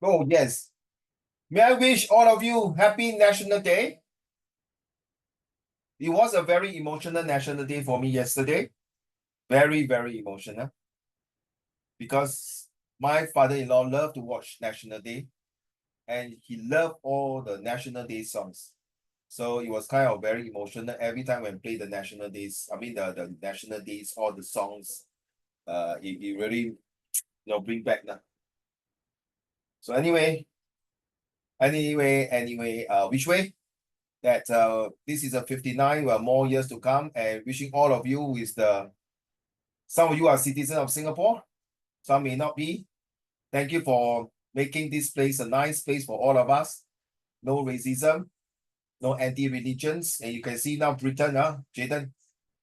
Oh, yes. May I wish all of you happy National Day? It was a very emotional National Day for me yesterday. Very, very emotional. Because my father-in-law loved to watch National Day and he loved all the National Day songs. So it was kind of very emotional every time when play the National Days. I mean the National Days, all the songs. It really bring back now. So which way? That this is a 59, we have more years to come, and wishing all of you some of you are citizens of Singapore, some may not be. Thank you for making this place a nice place for all of us. No racism, no anti-religions, and you can see now Britain, Jaden,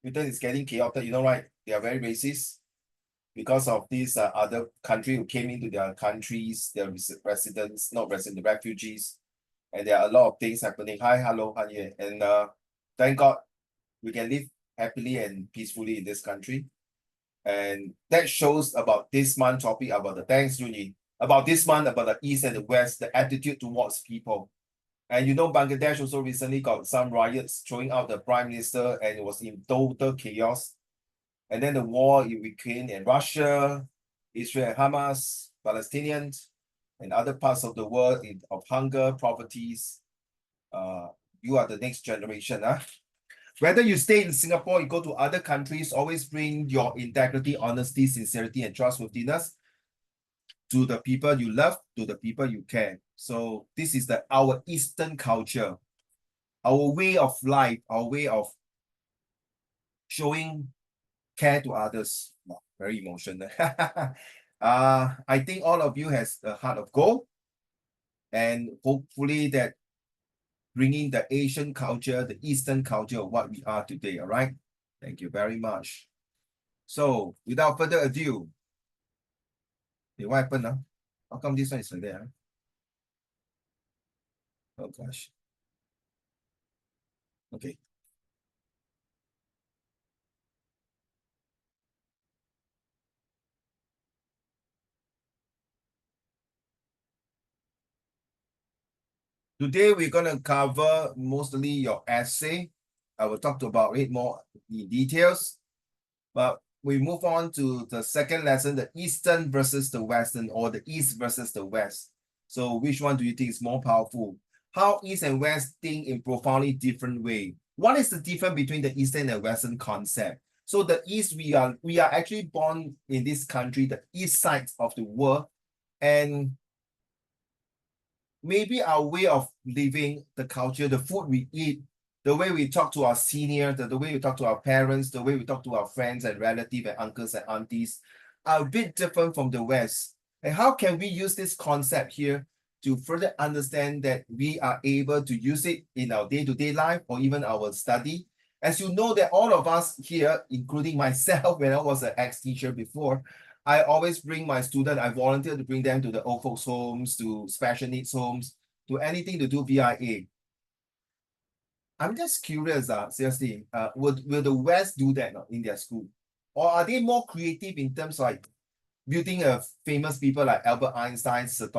Britain is getting chaotic, right? They are very racist because of these other country who came into their countries, their residents, not residents, refugees. And there are a lot of things happening. Hi, hello, hi, and thank God we can live happily and peacefully in this country. And that shows about this month topic about the thanks, Juni, about this month, about the East and the West, the attitude towards people. And Bangladesh also recently got some riots throwing out the prime minister, and it was in total chaos. And then the war in Ukraine and Russia, Israel and Hamas, Palestinians, and other parts of the world of hunger, poverties. You are the next generation. Whether you stay in Singapore, you go to other countries, always bring your integrity, honesty, sincerity, and trustworthiness to the people you love, to the people you care. So this is our Eastern culture, our way of life, our way of showing care to others. Wow, very emotional. I think all of you has the heart of gold, and hopefully that bringing the Asian culture, the Eastern culture of what we are today. All right. Thank you very much. So without further ado, what happened now? How come this one is like that? Oh gosh. Okay. Today we're going to cover mostly your essay. I will talk about it more in details. But we move on to the second lesson, the Eastern versus the Western, or the East versus the West. So which one do you think is more powerful? How East and West think in profoundly different way. What is the difference between the Eastern and Western concept? So the East, we are actually born in this country, the East side of the world, and maybe our way of living, the culture, the food we eat, the way we talk to our seniors, the way we talk to our parents, the way we talk to our friends and relatives and uncles and aunties are a bit different from the West. And how can we use this concept here to further understand that we are able to use it in our day-to-day life or even our study? As you know that all of us here, including myself, when I was an ex-teacher before, I always bring my student, I volunteer to bring them to the old folks homes, to special needs homes, to anything to do VIA. I'm just curious, seriously, will the West do that in their school? Or are they more creative in terms of like building a famous people like Albert Einstein, Sir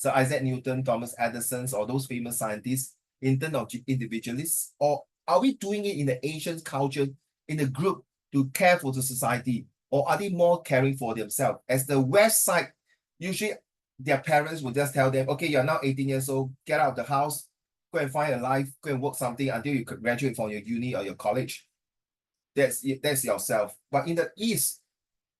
Isaac Newton, Thomas Edison, or those famous scientists in terms of individualists? Or are we doing it in the Asian culture, in the group to care for the society? Or are they more caring for themselves? As the West side, usually their parents will just tell them, okay, you're now 18 years old, get out of the house, go and find a life, go and work something until you graduate from your uni or your college. That's yourself. But in the East,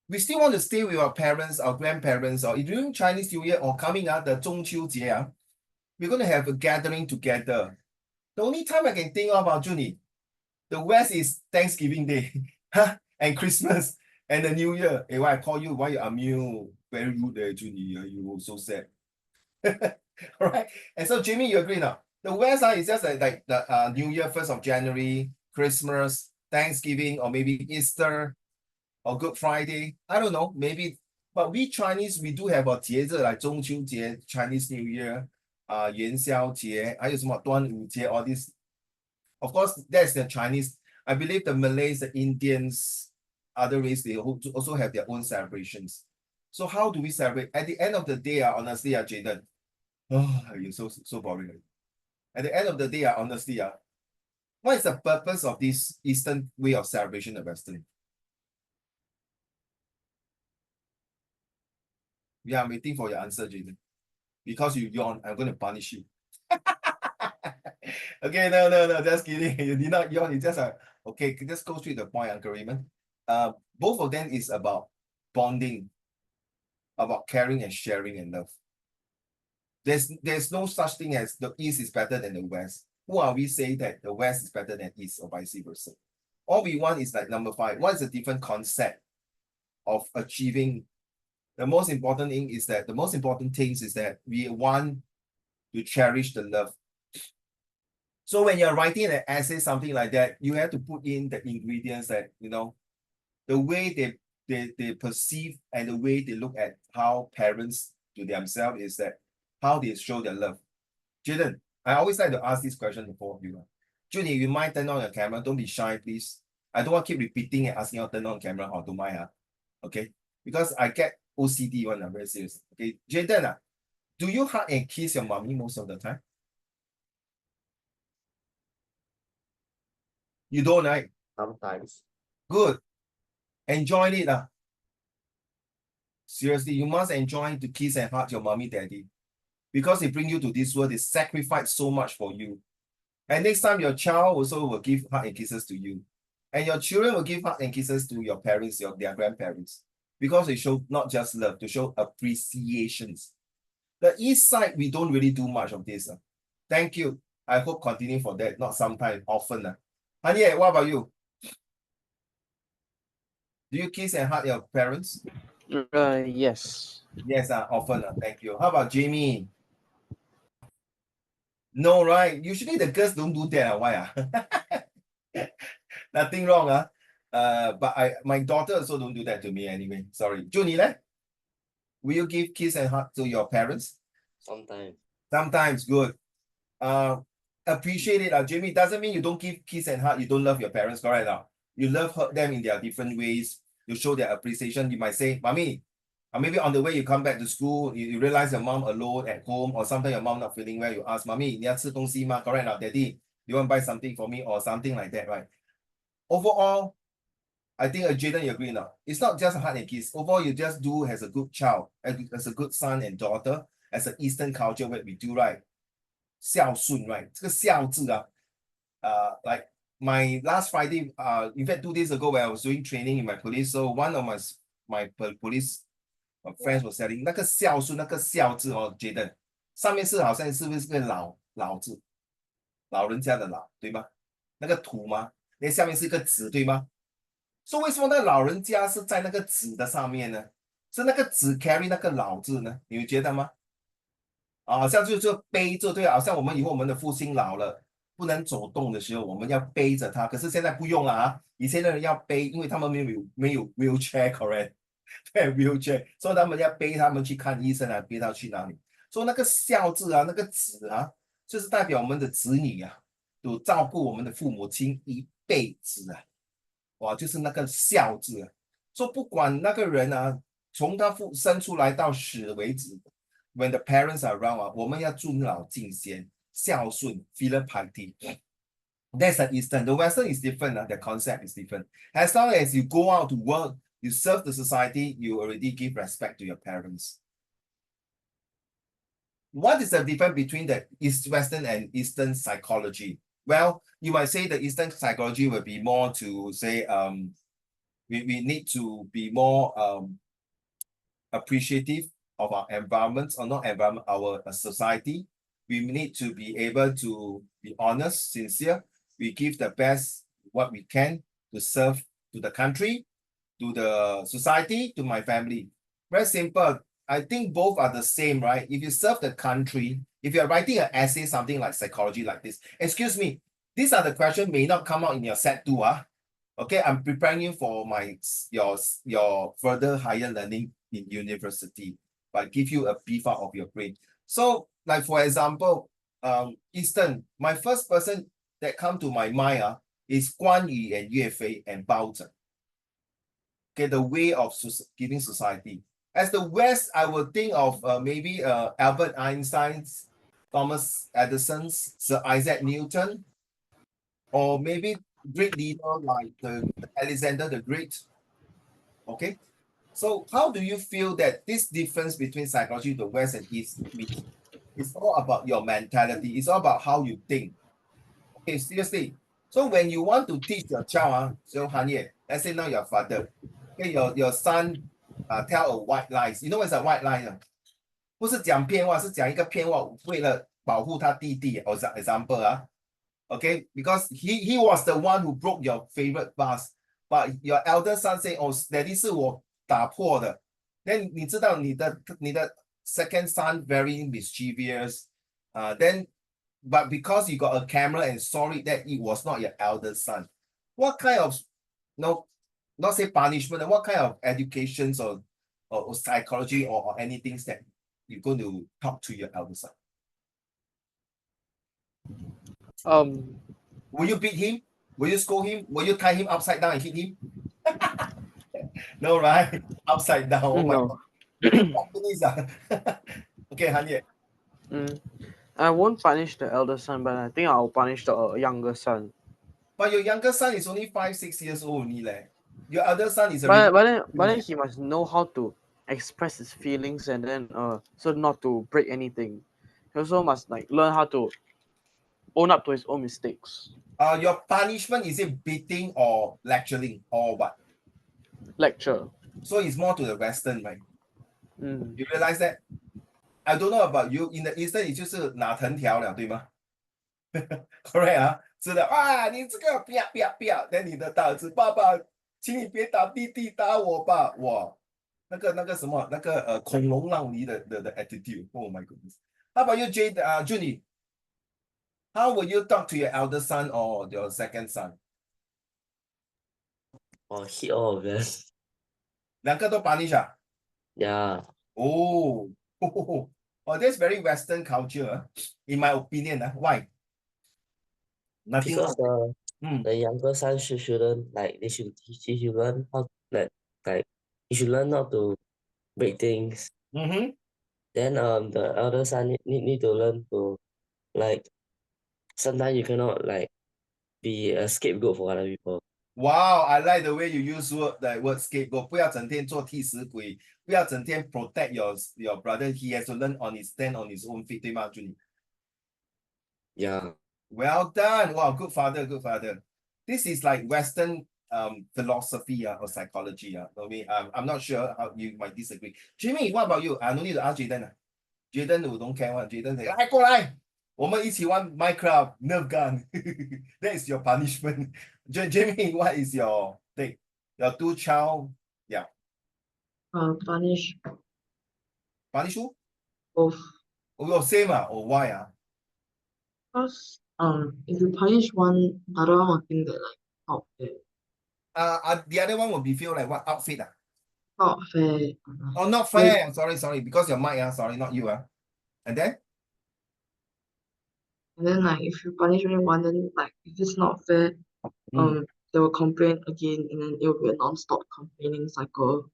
we still want to stay with our parents, our grandparents, or during Chinese New Year or coming out the 中秋节, we're going to have a gathering together. The only time I can think about Junie, the West is Thanksgiving Day and Christmas and the New Year. Hey, why I call you? Why you are mute? Very rude there, Junie. You so sad. All right. And so, Jimmy, you agree now? The West side is just like the New Year, 1st of January, Christmas, Thanksgiving, or maybe Easter or Good Friday. I don't know, maybe. But we Chinese, we do have a 节日 like 中秋节, Chinese New Year, 元宵节, 还有什么端午节, all this. Of course, that's the Chinese. I believe the Malays, the Indians, other race, they also have their own celebrations. So how do we celebrate? At the end of the day, honestly, Jaden, Oh, you're so boring. At the end of the day, honestly, what is the purpose of this Eastern way of celebration of Western? Yeah, I'm waiting for your answer, Jaden. Because you yawn, I'm going to punish you. Okay, no, just kidding. You did not yawn. You just okay. Just go straight to the point, Uncle Raymond. Both of them is about bonding, about caring and sharing and love. There's no such thing as the East is better than the West. Who are we saying that the West is better than East or vice versa? All we want is like number five. What is a different concept of achieving? The most important thing is that we want to cherish the love. So when you're writing an essay, something like that, you have to put in the ingredients that, the way they perceive and the way they look at how parents to themselves is that how they show their love. Jaden, I always like to ask this question before you. Judy, you mind turn on your camera? Don't be shy, please. I don't want to keep repeating and asking you to turn on camera or don't mind. Okay? Because I get OCD one, I'm very serious. Okay, Jaden, do you hug and kiss your mommy most of the time? You don't, right? Sometimes. Good. Enjoy it. Seriously, you must enjoy to kiss and hug your mommy, daddy. Because they bring you to this world, they sacrifice so much for you. And next time your child also will give hug and kisses to you. And your children will give hug and kisses to your parents, their grandparents. Because they show not just love, to show appreciations. The east side, we don't really do much of this. Thank you. I hope continue for that, not sometime, often. Honey, what about you? Do you kiss and hug your parents? Yes. Yes, often. Thank you. How about Jamie? No, right? Usually the girls don't do that. Why? Nothing wrong. But my daughter also don't do that to me anyway. Sorry. Junie, will you give kiss and hug to your parents? Sometimes. Sometimes, good. Appreciate it. Jamie, doesn't mean you don't give kiss and hug, you don't love your parents, correct? You love them in their different ways. You show their appreciation. You might say, Mommy, or maybe on the way you come back to school, you realize your mom alone at home, or sometimes your mom not feeling well, you ask, Mommy, 你要吃东西吗? Correct? Daddy, you want to buy something for me or something like that, right? Overall, I think Jaden, you agree now. It's not just a hug and kiss. Overall, you just do as a good child, as a good son and daughter, as an Eastern culture what we do, right? 孝顺, right? 这个孝字like my last Friday, in fact, 2 days ago, when I was doing training in my police, so one of my police friends was saying, 那个孝顺，那个孝字Jaden 上面是好像是不是个老字，老人家的老，对吗？那个土吗？那下面是一个子，对吗？所以为什么那老人家是在那个子的上面呢？是那个子 carry 那个老字呢？你们觉得吗？好像就背着，对，好像我们以后我们的父亲老了不能走动的时候，我们要背着他。可是现在不用了以前的人要背，因为他们没有 wheelchair，correct？对 wheelchair，所以他们要背他们去看医生背他去哪里？所以那个孝字那个子就是代表我们的子女有照顾我们的父母亲一辈子哇，就是那个孝字说不管那个人从他生出来到死为止。When the parents are around 我们要尊老敬贤，孝顺 filial piety. That's the Eastern. The Western is different. The concept is different. As long as you go out to work, you serve the society, you already give respect to your parents. What is the difference between the Western and Eastern psychology? Well, you might say the Eastern psychology will be more to say we need to be more appreciative of our environment, or not environment, our society. We need to be able to be honest, sincere. We give the best what we can to serve to the country, to the society, to my family. Very simple. I think both are the same, right? If you serve the country, if you're writing an essay, something like psychology like this, excuse me, these are the questions may not come out in your set 2. Okay, I'm preparing you for your further higher learning in university, but give you a beef up of your brain. So, like for example, Eastern, my first person that come to my mind is Guan Yu and Yue Fei and Bao Zhen. Okay, the way of giving society. As the West, I would think of maybe Albert Einstein's, Thomas Edison's, Sir Isaac Newton, or maybe great leader like the Alexander the Great. Okay, so how do you feel that this difference between psychology, the West and East, means? It's all about your mentality. It's all about how you think. Okay, seriously. So when you want to teach your child, so Hanye, let's say now your father, okay, your son tell a white lies. You know what's a white lie? 不是讲骗话，是讲一个骗话，为了保护他弟弟。Or example 啊，okay, because he was the one who broke your favorite vase, but your elder son say, oh, daddy 是我打破的。Then 你知道你的 second son very mischievous, then but because you got a camera and saw it that it was not your elder son, what kind of no, not say punishment, what kind of educations or psychology or anything that you're going to talk to your elder son? Will you beat him? Will you scold him? Will you tie him upside down and hit him? No, right? Upside down. Oh my No. God. You think Japanese, okay, Hanye. I won't punish the elder son, but I think I'll punish the younger son. But your younger son is only 5, 6 years old only, leh. Your elder son is already. But then he must know how to express his feelings and then so not to break anything. He also must like learn how to own up to his own mistakes. Your punishment, is it beating or lecturing or what? Lecture. So it's more to the Western, right? You realize that? I don't know about you. In the Eastern, 你就是拿藤条了，对吗？ Correct 啊，是的啊，你这个不要不要不要，那你的大儿子爸爸，请你别打弟弟，打我吧，哇，那个什么，恐龙让梨的 attitude. Oh my goodness. How about you, Jade? Junie, how will you talk to your elder son or your second son? Or hit all of them. 两个都 punish 啊？ Yeah. Oh, oh, that's very Western culture, in my opinion. Why? Nothing Because wrong. the younger son shouldn't like he should learn how like he should learn not to break things. Then the elder son need to learn to like sometimes you cannot like be a scapegoat for other people. Wow, I like the way you use the word scapegoat. 不要整天做替死鬼，不要整天 protect your brother. He has to learn on his stand on his own feet, 对吗，Junie? Yeah. Well done. Wow, good father, good father. This is like Western philosophy or psychology. I mean, I'm not sure how you might disagree. Jimmy, what about you? I no need to ask Jaden. Jaden who don't care one. Jaden say, 来过来，我们一起玩 Minecraft Nerf gun. That is your punishment. Jamie, what is your thing? Your two child, yeah. Punish Punish who? both. Oh, same or why Because if you punish one, other one will think that like not fair. The other one will be feel like what outfit Not fair. Oh, not fair. Sorry. Because your mic sorry, not you And then? And then like if you punish only one, then like if it's not fair, they will complain again, and then it will be a non-stop complaining cycle.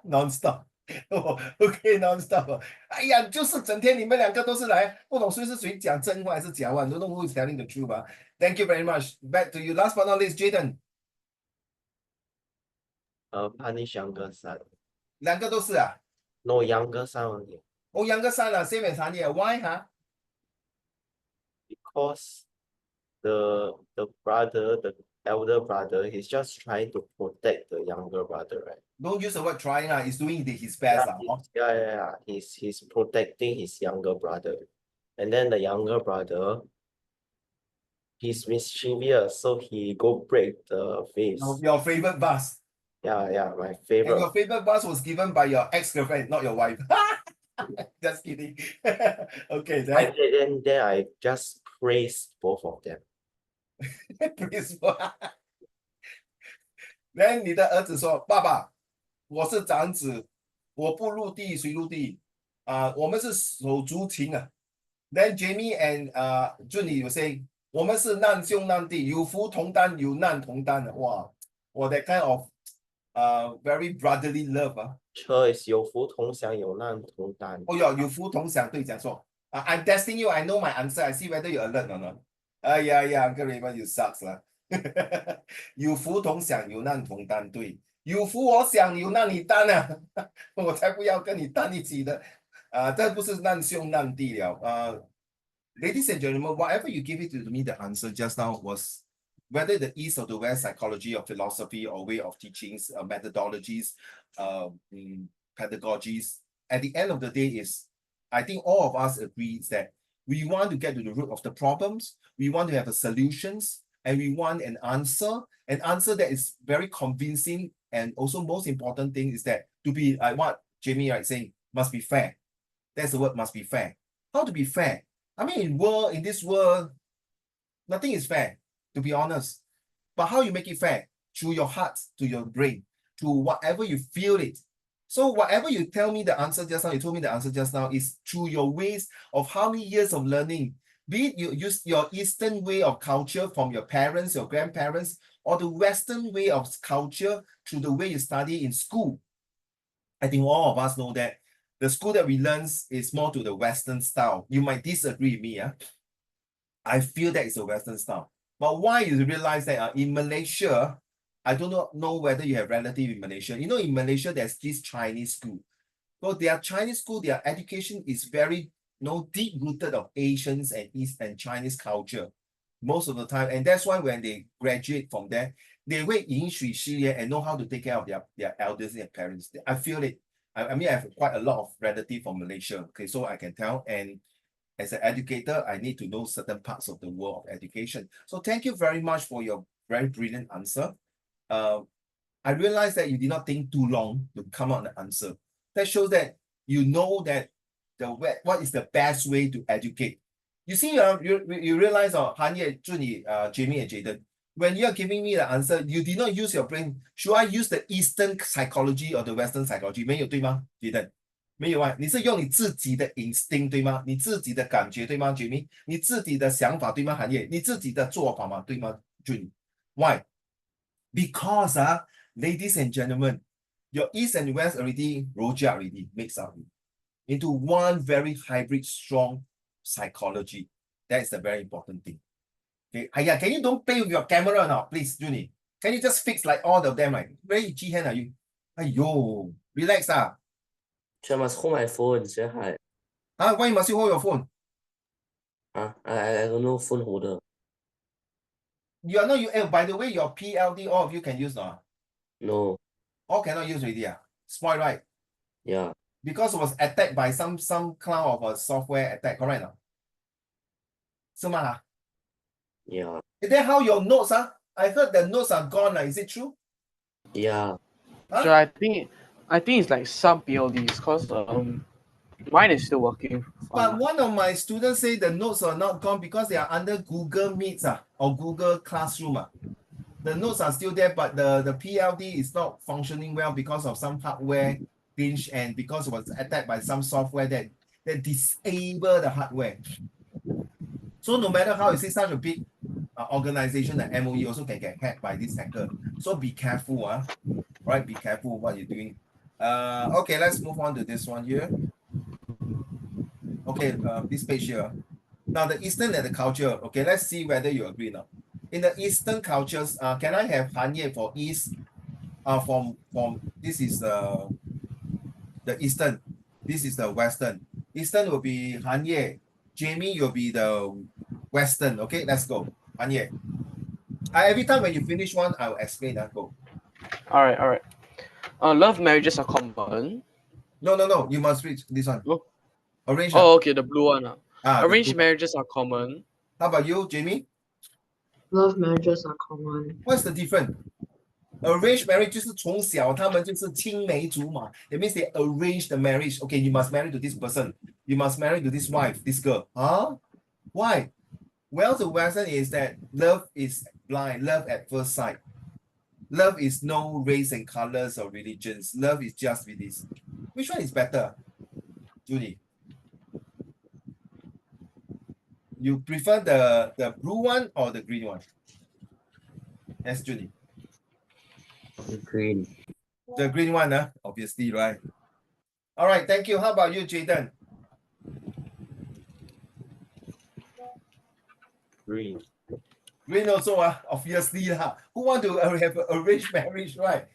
Non-stop. Oh, okay, non-stop. 哎呀，就是整天你们两个都是来，不懂谁是谁讲真话还是假话， don't know who is telling the truth. Thank you very much. Back to you. Last but not least, Jaden. Punish younger son. 两个都是No, younger son only. Oh, younger son same as Hanya. Why Because the elder brother, he's just trying to protect the younger brother, right? Don't use the word trying He's doing his best Yeah. He's protecting his younger brother. And then the younger brother, he's mischievous, so he go break the vase. Your favorite vase. Yeah, my And favorite. your favorite vase was given by your ex-girlfriend, not your wife. Just kidding. Okay, then I just praise both of them. Praise Then 你的儿子说：“爸爸，我是长子，我不入地，谁入地？我们是手足情啊。” Then Jamie and Junie will say, 我们是难兄难弟，有福同担，有难同担。哇，我 that kind of very brotherly love. Choice 有福同享，有难同担。Oh yeah, 有福同享，对，讲错。I'm testing you. I know my answer. I see whether you alert or not. Yeah, Uncle Raymond, you sucks 啦。有福同享，有难同担，对。有福我享，有难你担啊！我才不要跟你担一起的。这不是难兄难弟了。Ladies and gentlemen, whatever you give it to me, the answer just now was whether the East or the West psychology or philosophy or way of teachings, methodologies, pedagogies. At the end of the day is, I think all of us agree that we want to get to the root of the problems. We want to have a solutions, and we want an answer that is very convincing. And also most important thing is that to be like what Jamie is saying, must be fair. That's the word, must be fair. How to be fair? I mean, in this world, nothing is fair, to be honest. But how you make it fair? Through your heart, to your brain, to whatever you feel it. So whatever you tell me the answer just now, you told me the answer just now, is through your ways of how many years of learning. Be it you use your Eastern way of culture from your parents, your grandparents, or the Western way of culture through the way you study in school. I think all of us know that the school that we learn is more to the Western style. You might disagree with me. I feel that it's a Western style. But why you realize that in Malaysia, I do not know whether you have relative in Malaysia. You know, in Malaysia, there's this Chinese school. So their Chinese school, their education is very deep-rooted of Asians and East and Chinese culture most of the time. And that's why when they graduate from there, they wait in Shui and know how to take care of their elders and parents. I feel it. I mean, I have quite a lot of relatives from Malaysia. Okay, so I can tell. And as an educator, I need to know certain parts of the world of education. So thank you very much for your very brilliant answer. I realized that you did not think too long to come up with an answer. That shows that you know that what is the best way to educate. You see, you realize, Hanye, Juni, Jamie, and Jaden, when you are giving me the answer, you did not use your brain. Should I use the Eastern psychology or the Western psychology? 没有，对吗 Jaden? 没有啊，你是用你自己的 instinct 对吗？你自己的感觉对吗 Jamie? 你自己的想法对吗Hanye? 你自己的做法嘛对吗 Juni? Why? Because ladies and gentlemen, your East and West already rojak already mixed up into one very hybrid, strong psychology. That is the very important thing. Okay, can you don't play with your camera now, please, Juni? Can you just fix like all of them? Like, very itchy hand are you? Ayo, relax. I must hold my phone, say hi. Why must you hold your phone? I don't know phone holder. You are not by the way, your PLD, all of you can use now. No. All cannot use already. Spoil, right? Yeah. Because it was attacked by some cloud of a software attack, correct? No? Yeah. Then how your notes? I heard the notes are gone. Is it true? Yeah. Huh? So I think it's like some PLDs because mine is still working. But one of my students say the notes are not gone because they are under Google Meets or Google Classroom. The notes are still there, but the PLD is not functioning well because of some hardware pinch and because it was attacked by some software that disable the hardware. So no matter how you see such a big organization like MOE also can get hacked by this hacker. So be careful, right? Be careful what you're doing. Okay, let's move on to this one here. Okay, this page here. Now the Eastern and the culture. Okay, let's see whether you agree now. In the Eastern cultures, can I have Hanye for East? From this is the Eastern. This is the Western. Eastern will be Hanye. Jamie, you'll be the Western. Okay, let's go. Hanye. Every time when you finish one, I'll explain that. Go. All right. Love marriages are common. No. You must read this one. Oh. Arranged. Okay, the blue one. Arranged blue. marriages are common. How about you, Jamie? Love marriages are common. What's the difference? Arranged marriage 就是从小他们就是青梅竹马. It means they arrange the marriage. Okay, you must marry to this person. You must marry to this wife, this girl. Why? Well, the Western is that love is blind, love at first sight. Love is no race and colors or religions. Love is just with this. Which one is better, Judy? You prefer the blue one or the green one? Yes, Judy. Green. The green one, obviously, right? All right, thank you. How about you, Jaden? Green. Green also, obviously. Who want to have an arranged marriage, right?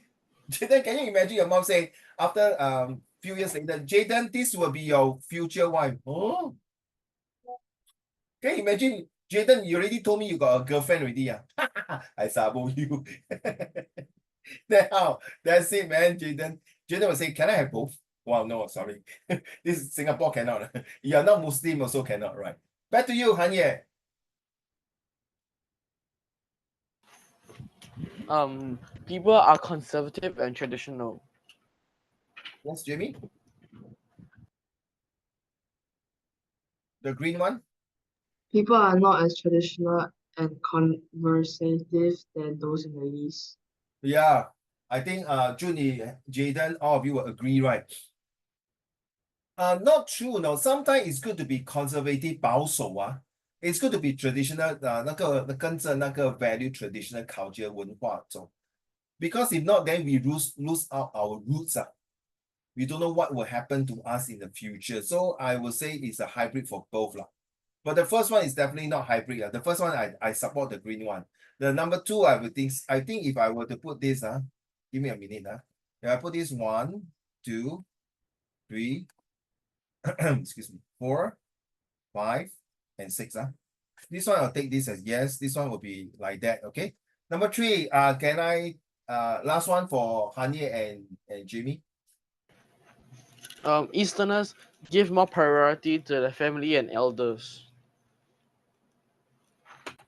Jaden, can you imagine your mom saying, after few years later, Jaden, this will be your future wife? Oh, can you imagine, Jaden, you already told me you got a girlfriend already. I sabo you. Then how? That's it, man. Jaden will say, can I have both? Wow, no, sorry. This is Singapore cannot. You're not Muslim, also cannot, right? Back to you, Hanye. People are conservative and traditional. Yes, Jamie? The green one? People are not as traditional and conversative than those in the East. Yeah, I think Junie, Jaden, all of you will agree, right? Not true, no. Sometimes it's good to be conservative, 保守 It's good to be traditional, 跟着那个 value traditional culture 文化走。Because if not, then we lose out our roots. We don't know what will happen to us in the future. So I would say it's a hybrid for both. But the first one is definitely not hybrid. The first one, I support the green one. The number two, I think if I were to put this, give me a minute. If I put this 1, 2, 3, excuse me, 4, 5, and 6. This one I'll take this as yes. This one will be like that. Okay. Number 3, can I last one for Hanye and Jimmy? Easterners give more priority to the family and elders.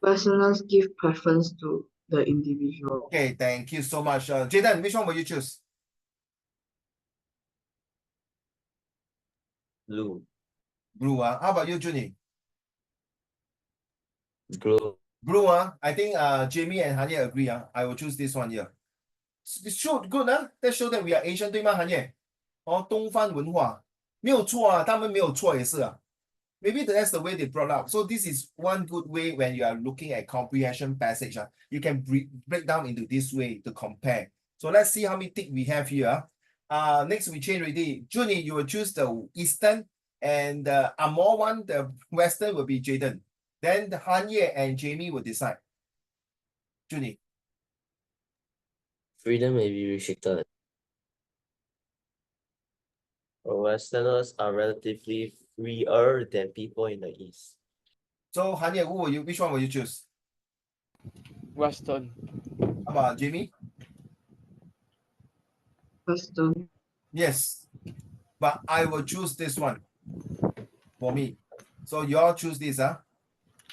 Westerners give preference to the individual. Okay, thank you so much. Jaden, which one will you choose? Blue. Blue. How about you, Junie? Blue. Blue. I think Jamie and Hanye agree. I will choose this one here. It's true, good. That show that we are Asian, 对吗，Hanye？东方文化没有错他们没有错也是Maybe that's the way they brought up. So this is one good way when you are looking at comprehension passage. You can break down into this way to compare. So let's see how many tick we have here. Next we change already. Junie, you will choose the Eastern, and the Amor one, the Western will be Jaden. Then the Hanye and Jamie will decide. Junie. Freedom may be restricted. Westerners are relatively freer than people in the East. So Hanye, which one will you choose? Western. How about Jamie? Western. Yes, but I will choose this one for me. So you all choose this,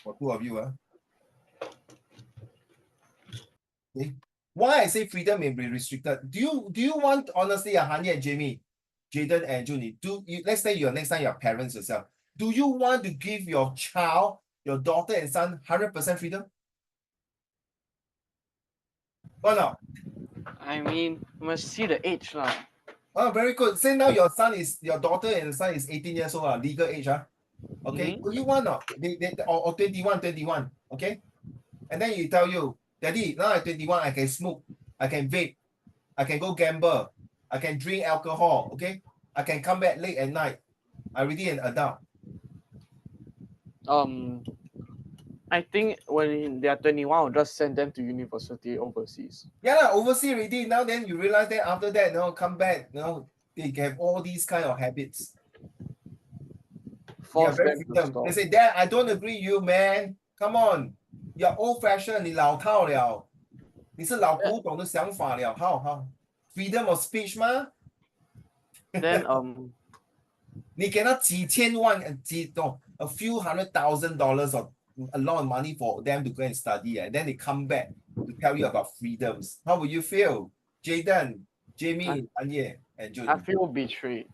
for two of you, Okay. Why I say freedom may be restricted? Do you want honestly, Hanye and Jamie, Jaden and Junie? Let's say next time you're parents yourself. Do you want to give your child, your daughter and son, 100% freedom? Or not? I mean, you must see the age now. Oh, very good. Say now your daughter and son is 18 years old, legal age, Okay. Do you want not? Or 21, okay? And then you tell you, Daddy, now at 21, I can smoke, I can vape, I can go gamble, I can drink alcohol, okay? I can come back late at night. I'm already an adult. I think when they are 21, I'll just send them to university overseas. Yeah, overseas already. Now then you realize that after that, come back, they have all these kind of habits. Yeah, Force very them to freedom. stop. They say, Dad, I don't agree you, man. Come on. You're old fashioned, 你老套了。你是老古董的想法了。How? Freedom of speech 吗？ Then 你给他几千万a few $100,000 or a lot of money for them to go and study, and then they come back to tell you about freedoms. How will you feel? Jaden, Jamie, Anye, and Junie. I feel betrayed.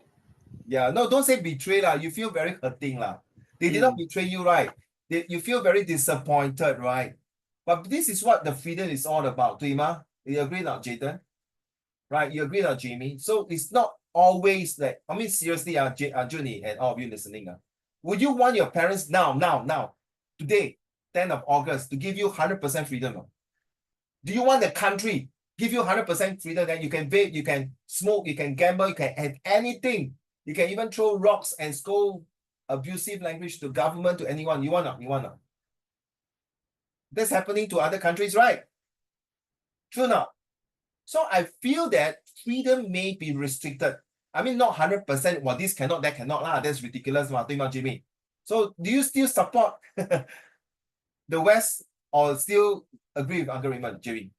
Yeah, no, don't say betray lah. You feel very hurting lah. They did not betray you, right? You feel very disappointed, right? But this is what the freedom is all about, 对吗? You agree not, Jaden? Right? You agree not, Jamie? So it's not always like, I mean, seriously, Junie and all of you listening, would you want your parents now, today, 10th of August, to give you 100% freedom? Do you want the country give you 100% freedom, then you can vape, you can smoke, you can gamble, you can have anything. You can even throw rocks and scold abusive language to government, to anyone. You want not? You want not? That's happening to other countries, right? True not? So I feel that freedom may be restricted. I mean, not 100%. Well, this cannot, that cannot lah. That's ridiculous, Jimmy. So do you still support the West or still agree with Uncle Raymond, Jerry?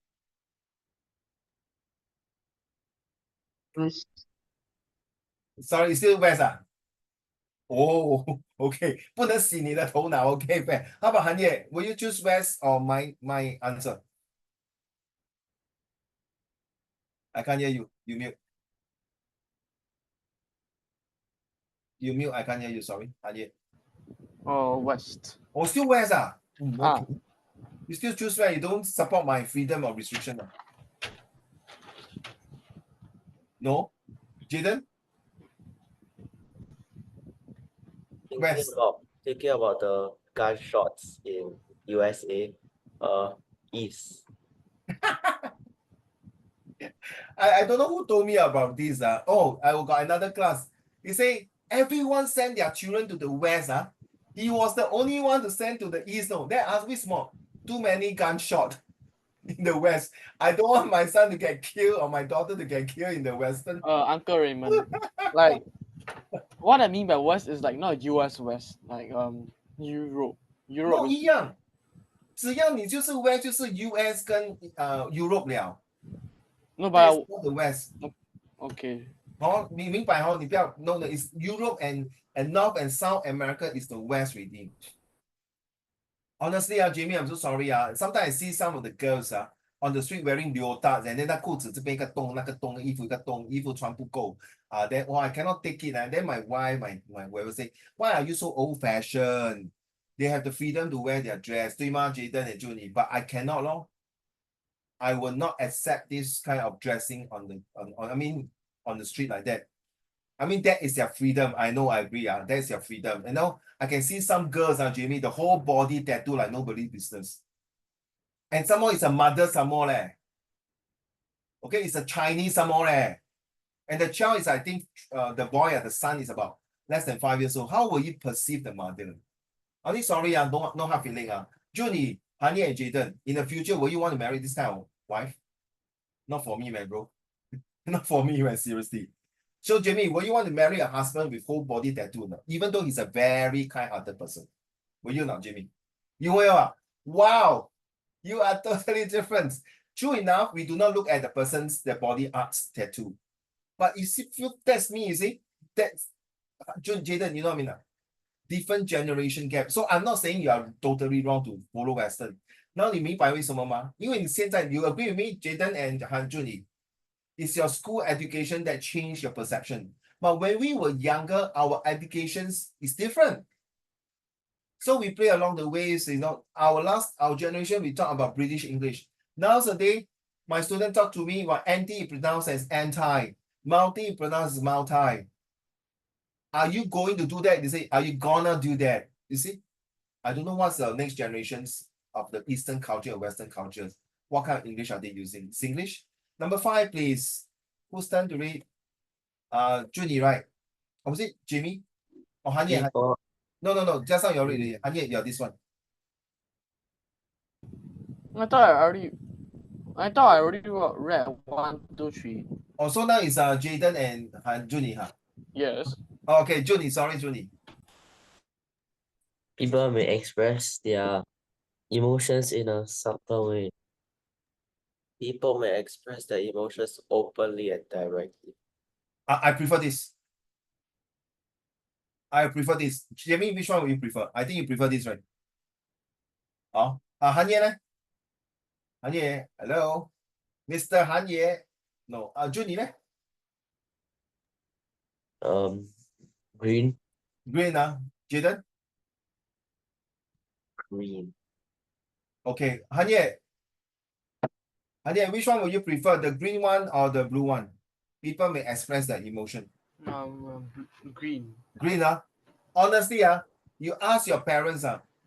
West. Sorry, still West ah? Oh, okay. 不能洗你的头脑, okay, fair. How about Hanye? Will you choose West or my answer? I can't hear you. You mute. You mute. I can't hear you. Sorry, Hanye. Oh, West. Oh, still West ah? Ah. Okay. You still choose West. You don't support my freedom or restriction ah? No? Jaden? West. Thinking about the gunshots in USA, East. I don't know who told me about this. Oh, I got another class. He say everyone send their children to the West. He was the only one to send to the East. No, that asked me small. Too many gunshot in the West. I don't want my son to get killed or my daughter to get killed in the Western. Uncle Raymond, like what I mean by West is like not US West, like Europe. Europe 不 is 一样，只要你就是 West 就是 US 跟Europe 了。 no, That's but not the West. okay. 哦，你明白哦？你不要 no is Europe and North and South America is the West already. Honestly, Jamie, I'm so sorry. Sometimes I see some of the girls on the street wearing leotards and then 那裤子这边一个洞，那个洞，衣服一个洞，衣服穿不够then I cannot take it. And then my wife, my whoever say, why are you so old-fashioned? They have the freedom to wear their dress, 对吗 Jaden and Junie? But I cannot lor. I will not accept this kind of dressing on the street like that. I mean, that is their freedom. I know, I agree. That's their freedom. You know, I can see some girls, Jamie, the whole body tattoo like nobody's business. And some more, it's a mother, some more. Okay, it's a Chinese, some more. And the child is, I think, the boy or the son is about less than 5 years old. How will you perceive the mother? Only sorry, no hard feeling. Junie, Honey, and Jaden, in the future, will you want to marry this kind of wife? Not for me, man, bro. Not for me, man, seriously. So, Jamie, will you want to marry a husband with whole body tattoo? No? Even though he's a very kind-hearted person. Will you not, Jamie? You will. Wow. You are totally different. True enough, we do not look at the person's their body arts tattoo. But you see, that's me, you see? That's Jaden, you know what I mean? Different generation gap. So I'm not saying you are totally wrong to follow Western. Now, 你明白为什么吗？因为你现在 you agree with me, Jaden and Han Junie? It's your school education that changed your perception. But when we were younger, our educations is different. So we play along the ways, you know, our generation, we talk about British English. Nowadays, my student talk to me, what anti pronounced as anti, multi pronounced as multi. Are you going to do that? They say, are you gonna do that? You see? I don't know what's the next generations of the Eastern culture and Western cultures. What kind of English are they using? Singlish? Number 5, please. Who's turn to read? Junie, right? Or was it Jimmy? Or Hanye? No. Just now you already. Hanye, you're this one. I thought I already read 1, 2, 3. Oh, so now it's Jaden and Junie, huh? Yes. Oh, okay, Junie, sorry, Junie. People may express their emotions in a subtle way. People may express their emotions openly and directly. I prefer this. I prefer this. Jamie, which one will you prefer? I think you prefer this, right? Oh, Hanye, ne? Hanye, hello? Mr. Hanye. No, Junie, ne? Green. Green, Jaden? Green. Okay, Hanye, which one will you prefer? The green one or the blue one? People may express their emotion. Green. Green, honestly, you ask your parents,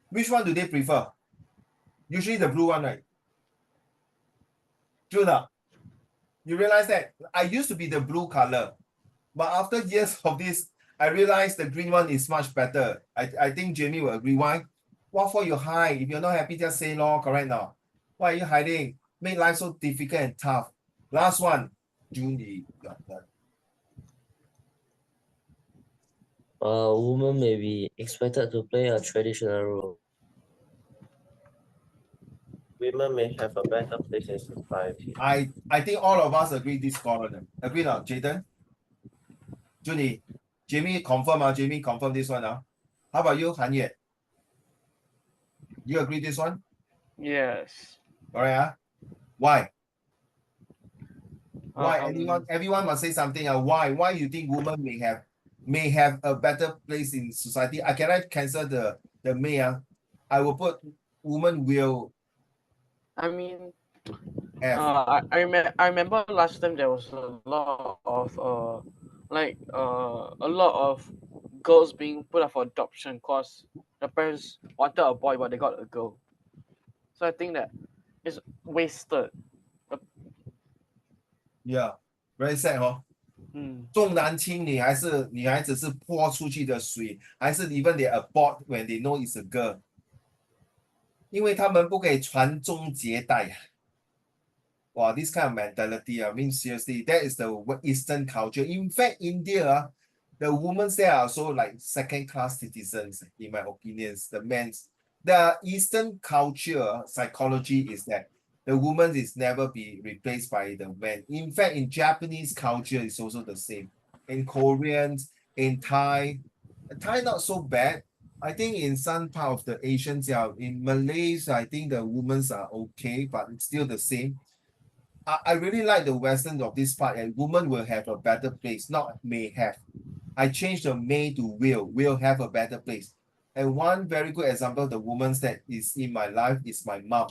which one do they prefer? Usually the blue one, right? True not? You realize that I used to be the blue color, but after years of this, I realized the green one is much better. I think Jamie will agree. Why? What for you hide? If you're not happy, just say no, correct now. Why are you hiding? Make life so difficult and tough. Last one, Junie. Women may be expected to play a traditional role. Women may have a better place in society. I think all of us agree this corner. Agree now, Jaden? Junie, Jamie confirm, Jamie confirm this one. How about you, Han Yue? You agree this one? Yes. All right. Why? Why? Everyone must say something. Why you think women may have a better place in society? I cannot cancel the may. I will put women will I mean, have. I remember last time there was a lot of a lot of girls being put up for adoption because the parents wanted a boy but they got a girl. So I think that it's wasted. Yeah, very sad 哦。重男轻女还是女孩子是泼出去的水，还是 even they abort when they know it's a girl？因为他们不可以传宗接代。Wow, this kind of mentality, I mean, seriously, that is the Eastern culture. In fact, India, the women there are also like second-class citizens, in my opinions. The men's, the Eastern culture psychology is that the woman is never be replaced by the man. In fact, in Japanese culture, it's also the same. In Koreans, in Thai not so bad. I think in some part of the Asians, yeah, in Malays, I think the women's are okay, but it's still the same. I really like the Western of this part, and women will have a better place, not may have. I changed the may to will have a better place. And one very good example of the woman that is in my life is my mom,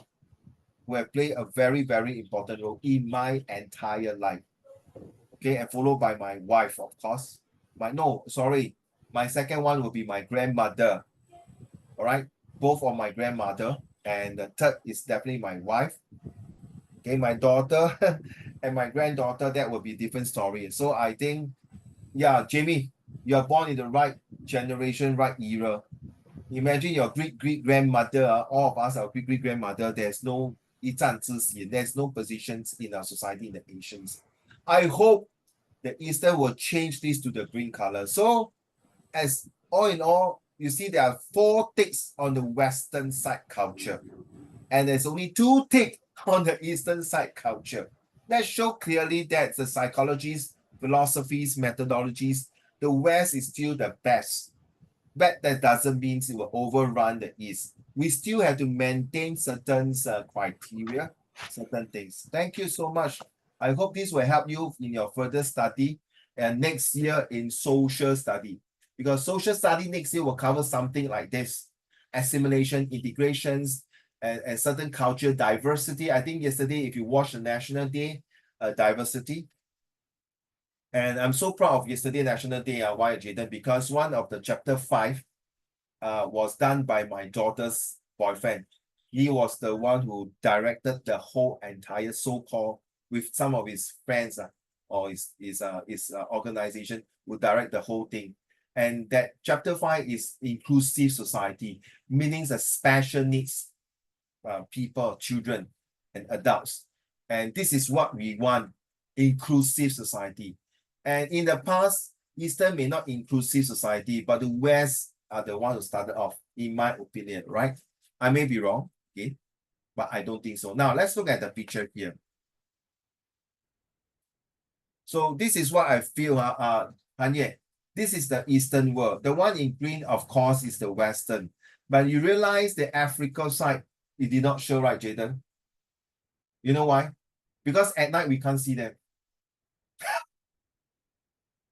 who have played a very, very important role in my entire life. Okay, and followed by my wife, of course. My second one will be my grandmother. All right, both of my grandmother, and the third is definitely my wife. Okay, my daughter and my granddaughter, that will be different story. So I think, yeah, Jamie, you are born in the right generation, right era. Imagine your great-great-grandmother, all of us are great-great-grandmother, there's no 一战之喜, there's no positions in our society in the Asians. I hope the Eastern will change this to the green color. So as all in all, you see there are 4 ticks on the Western side culture. And there's only 2 ticks on the Eastern side culture. That show clearly that the psychologies, philosophies, methodologies, the West is still the best. But that doesn't mean it will overrun the East. We still have to maintain certain criteria, certain things. Thank you so much. I hope this will help you in your further study and next year in social study. Because social study next year will cover something like this: assimilation, integrations, and certain culture diversity. I think yesterday, if you watched the National Day, diversity. And I'm so proud of yesterday National Day, why, Jaden? Because one of the chapter 5 was done by my daughter's boyfriend. He was the one who directed the whole entire so-called, with some of his friends or his organization, who direct the whole thing. And that chapter 5 is inclusive society, meaning the special needs people, children, and adults. And this is what we want, inclusive society. And in the past, Eastern may not inclusive society, but the West are the one who started off, in my opinion, right? I may be wrong, okay, but I don't think so. Now, let's look at the picture here. So this is what I feel, Hanye. This is the Eastern world. The one in green, of course, is the Western. But you realize the Africa side, it did not show, right, Jaden? You know why? Because at night we can't see them.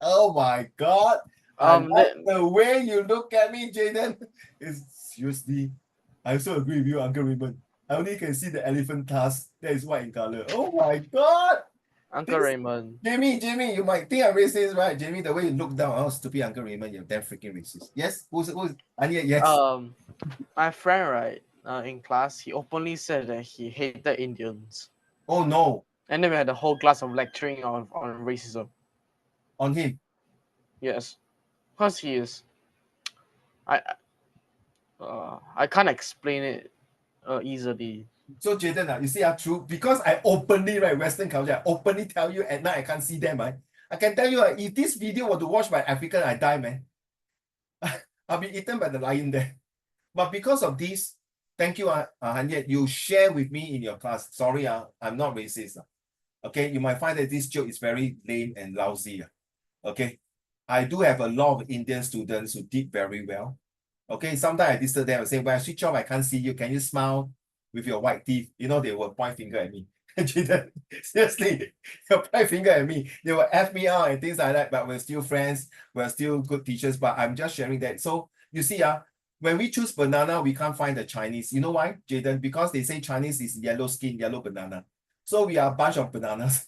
Oh my God. The way you look at me, Jaden, is seriously. I also agree with you, Uncle Raymond. I only can see the elephant tusk that is white in color. Oh my God. Uncle Raymond. Jamie, you might think I'm racist, right? Jamie, the way you look down, oh, stupid Uncle Raymond, you're damn freaking racist. Yes? Who's Anya, yes. My friend, right, in class, he openly said that he hated Indians. Oh no. And then we had a whole class of lecturing on racism. On him. Yes, because he is. I can't explain it easily. So Jaden, you see, true, because I openly, right, Western culture, I openly tell you at night I can't see them, right? I can tell you, if this video were to watch by African, I die, man. I'll be eaten by the lion there. But because of this, thank you, Hanyet, you share with me in your class. Sorry, I'm not racist. Okay, you might find that this joke is very lame and lousy. Okay, I do have a lot of Indian students who did very well. Okay, sometimes I disturb them and say, when I switch off, I can't see you. Can you smile with your white teeth? You know, they will point finger at me. Seriously, they'll point finger at me. They will F me out and things like that, but we're still friends. We're still good teachers, but I'm just sharing that. So you see, when we choose banana, we can't find the Chinese. You know why, Jaden? Because they say Chinese is yellow skin, yellow banana. So we are a bunch of bananas.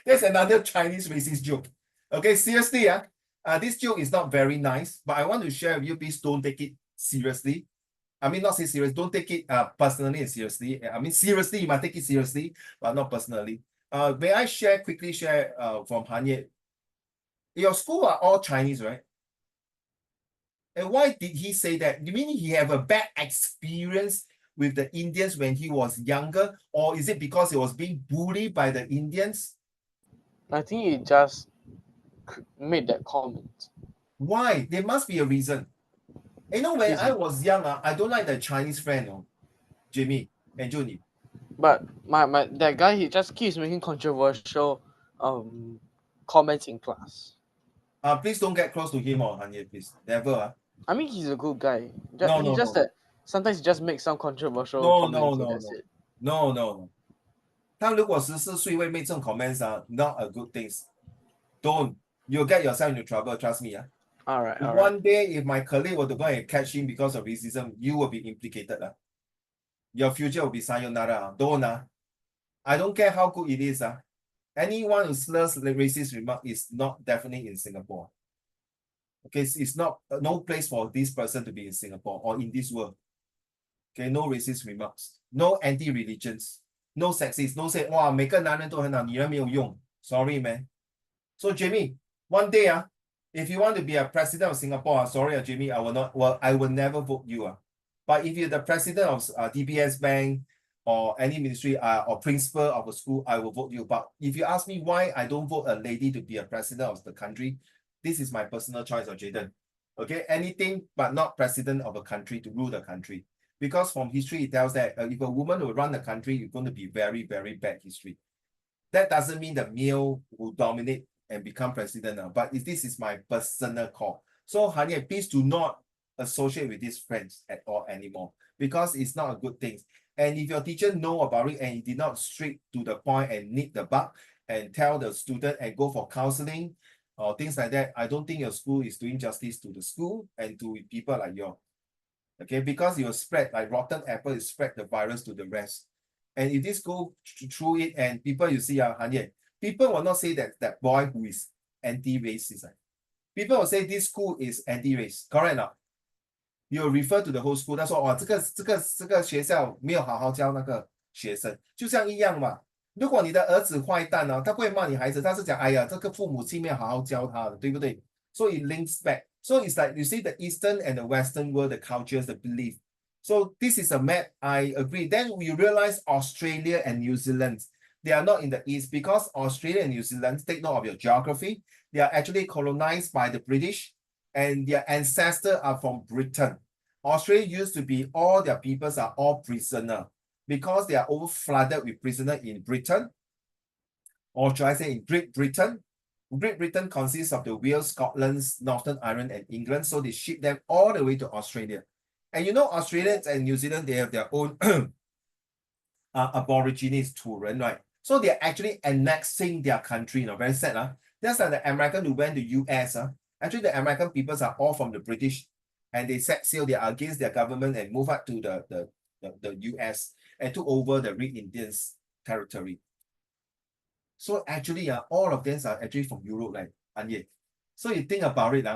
That's another Chinese racist joke. Okay, seriously, this joke is not very nice, but I want to share with you. Please don't take it seriously. I mean, not say serious. Don't take it personally and seriously. I mean, seriously, you might take it seriously, but not personally. May I quickly share from Hanye? Your school are all Chinese, right? And why did he say that? You mean he have a bad experience with the Indians when he was younger, or is it because he was being bullied by the Indians? I think he just made that comment. Why? There must be a reason. You know, when I was young, I don't like the Chinese friend, Jimmy and Juni. But my that guy, he just keeps making controversial comments in class. Please don't get close to him or Hanye, please. Never. I mean, he's a good guy. No, He no, just no. that sometimes he just makes some controversial No, comments. no, no, That's no. it. No, no, no. 他如果14岁会 make 这种 comments not a good things. Don't. You'll get yourself into trouble, trust me. All right. One day, if my colleague were to go and catch him because of racism, you will be implicated. Your future will be sayonara. Don't. I don't care how good it is. Anyone who slurs the racist remark is not definitely in Singapore. Okay, it's not no place for this person to be in Singapore or in this world. Okay, no racist remarks, no anti-religions, no sexist, no say, wow, 每个男人都很好，女人没有用. Sorry, man. So Jamie, one day, if you want to be a president of Singapore, sorry, Jamie, I will never vote you. But if you're the president of DBS Bank or any ministry or principal of a school, I will vote you. But if you ask me why I don't vote a lady to be a president of the country, this is my personal choice, Jaden. Okay, anything but not president of a country to rule the country. Because from history, it tells that if a woman will run the country, it's going to be very, very bad history. That doesn't mean the male will dominate and become president now, but this is my personal call. So, Hanya, please do not associate with these friends at all anymore, because it's not a good thing. And if your teacher know about it and he did not straight to the point and nip the bug and tell the student and go for counseling or things like that, I don't think your school is doing justice to the school and to people like you. Okay, because you will spread like rotten apple, it spread the virus to the rest. And if this go through it and people you see, people will not say that boy who is anti-racist. People will say this school is anti-race, correct or not? You will refer to the whole school. That's all. 这个学校没有好好教那个学生，就像一样嘛。如果你的儿子坏蛋呢，他不会骂你孩子，他是讲，哎呀，这个父母亲没有好好教他的，对不对？ So it links back. So it's like you see the Eastern and the Western world, the cultures, the belief. So this is a map. I agree. Then we realize Australia and New Zealand, they are not in the East because Australia and New Zealand, take note of your geography, they are actually colonized by the British and their ancestors are from Britain. Australia used to be all their peoples are all prisoner because they are over flooded with prisoner in Britain, or should I say in Great Britain. Great Britain consists of the Wales, Scotland, Northern Ireland, and England. So they ship them all the way to Australia. And you know, Australians and New Zealand, they have their own Aborigines, 土人, right? So they're actually annexing their country, very sad. Just like the American who went to US. Actually, the American peoples are all from the British. And they set sail, they are against their government and move up to the US and took over the Red Indians territory. So actually, all of them are actually from Europe, like Anye. So you think about it,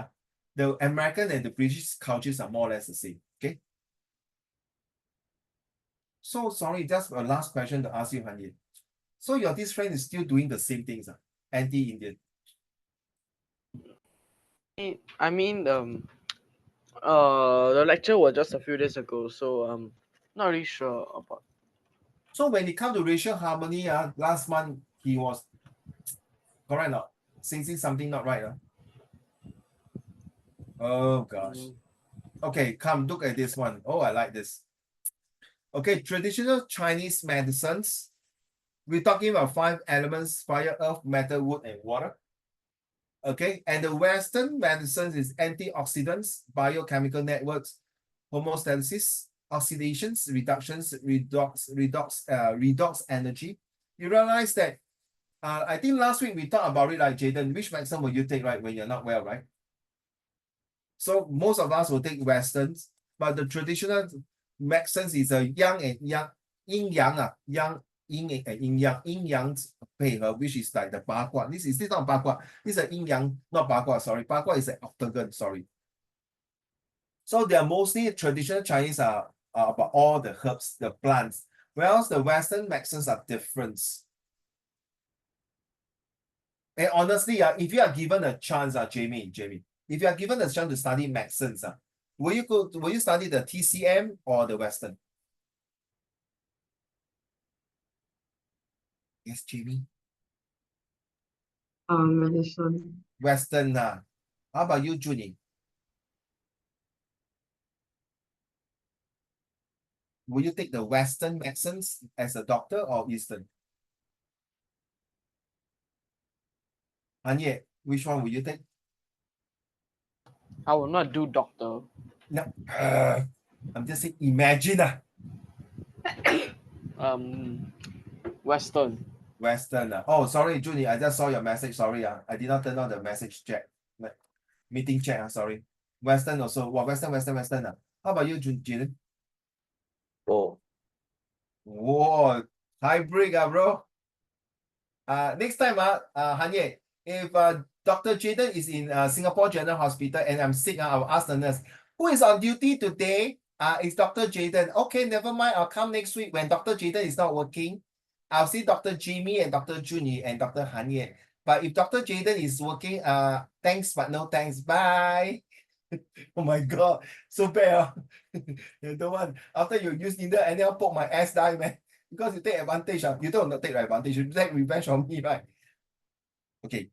the American and the British cultures are more or less the same. Okay. So sorry, just a last question to ask you, Anye. So your this friend is still doing the same things, anti-Indian. I mean, the lecture was just a few days ago, so not really sure about. So when it comes to racial harmony, last month he was correct not saying something not right. Oh gosh. Okay, come look at this one. Oh, I like this. Okay, traditional Chinese medicines. We're talking about 5 elements: fire, earth, metal, wood, and water. Okay, and the Western medicines is antioxidants, biochemical networks, homeostasis, oxidations, reductions, redox energy. You realize that I think last week we talked about it, like Jaden, which medicine will you take, right, when you're not well, right? So most of us will take Westerns, but the traditional medicines is a yang and yang, yin yang, yang yin and yin yang 配合, which is like the 八卦. This is not 八卦. This is a yin yang, not 八卦, sorry. 八卦is an octagon, sorry. So they are mostly traditional Chinese are about all the herbs, the plants, whereas the Western medicines are different. And honestly, if you are given a chance, Jamie, if you are given a chance to study medicines, will you study the TCM or the Western? Yes, Jamie. Medicine. Western. How about you, Junie? Will you take the Western medicines as a doctor or Eastern? Anye, which one will you take? I will not do doctor. No, I'm just saying, imagine. Western. Western. Oh, sorry, Junie, I just saw your message. Sorry, I did not turn on the message chat. Meeting chat, sorry. Western also. Well, Western. How about you, Jin? Oh, Whoa, hybrid, bro. Next time, Hanye, if Dr. Jaden is in Singapore General Hospital and I'm sick, I'll ask the nurse, who is on duty today? It's Dr. Jaden. Okay, never mind. I'll come next week when Dr. Jaden is not working. I'll see Dr. Jimmy and Dr. Juni and Dr. Hanye. But if Dr. Jaden is working, thanks, but no thanks. Bye. Oh my God, so bad. You don't want, after you use needle and then poke my ass die, man. Because you take advantage. You don't take advantage, you take revenge on me, right? Okay,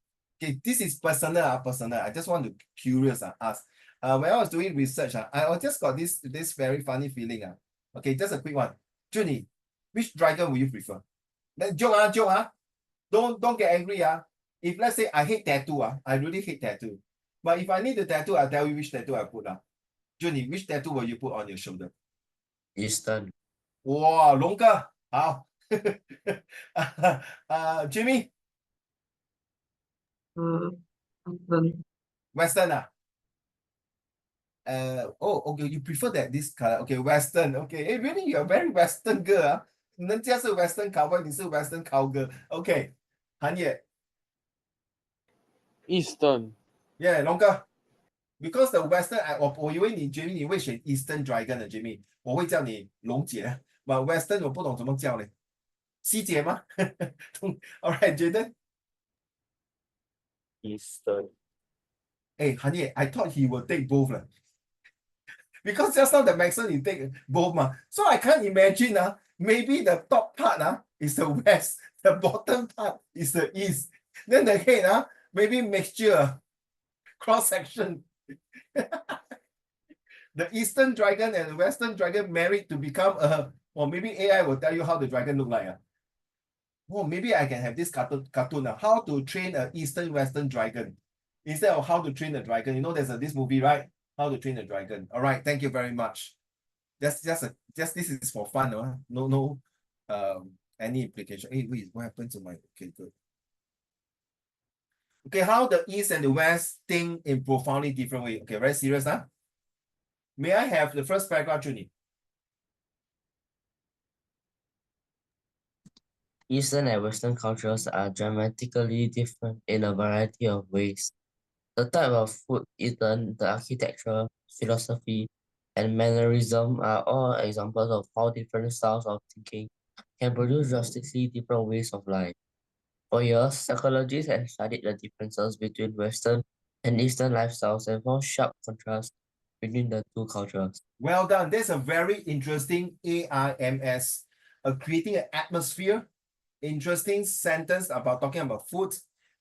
this is personal. I just want to curious ask. When I was doing research, I just got this very funny feeling. Okay, just a quick one. Junie, which dragon will you prefer? Then joke. Don't get angry. If let's say I hate tattoo, I really hate tattoo. But if I need a tattoo, I'll tell you which tattoo I put. Junie, which tattoo will you put on your shoulder? Eastern. Wow, 龙哥，好。Jimmy, Western. Western. Okay, you prefer that this color. Okay, Western. Okay, hey, really, you're a very Western girl. 人家是 Western cowboy, 你是 Western cowgirl. Okay, 韩野 Eastern. Yeah, 龙哥。Because the Western, 我以为你 Jimmy 你会选 Eastern Dragon 的 Jimmy，我会叫你龙姐。But Western 我不懂怎么叫嘞，西姐吗？All right, Jaden. Eastern. Hey, honey, I thought he would take both. Because just now the Maxon you take both. So I can't imagine. Maybe the top part is the west, the bottom part is the east. Then the head, maybe mixture, cross section. The Eastern dragon and the Western dragon married to become or maybe AI will tell you how the dragon look like. Oh, maybe I can have this cartoon. How to train an Eastern Western dragon. Instead of how to train a dragon. You know, there's this movie, right? How to Train a Dragon. All right, thank you very much. Just this is for fun, no any implication. Hey, wait, what happened to my okay, good. Okay, how the East and the West think in profoundly different way. Okay, very serious, May I have the first paragraph, Junie? Eastern and Western cultures are dramatically different in a variety of ways. The type of food eaten, the architecture, philosophy, and mannerism are all examples of how different styles of thinking can produce drastically different ways of life. For years, psychologists have studied the differences between Western and Eastern lifestyles and found sharp contrasts between the two cultures. Well done. There's a very interesting AIMS, creating an atmosphere, interesting sentence about talking about food,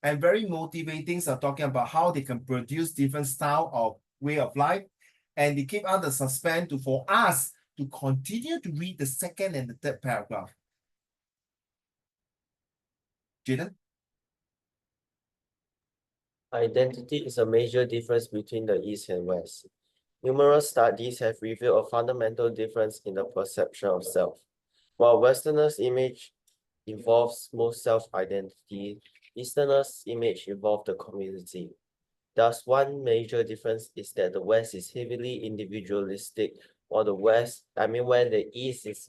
and very motivating talking about how they can produce different style of way of life. And they keep out the suspense for us to continue to read the second and the third paragraph. Jaden? Identity is a major difference between the East and West. Numerous studies have revealed a fundamental difference in the perception of self. While Westerners' image involves most self-identity, Easterners' image involves the community. Thus, one major difference is that the West is heavily individualistic, while where the East is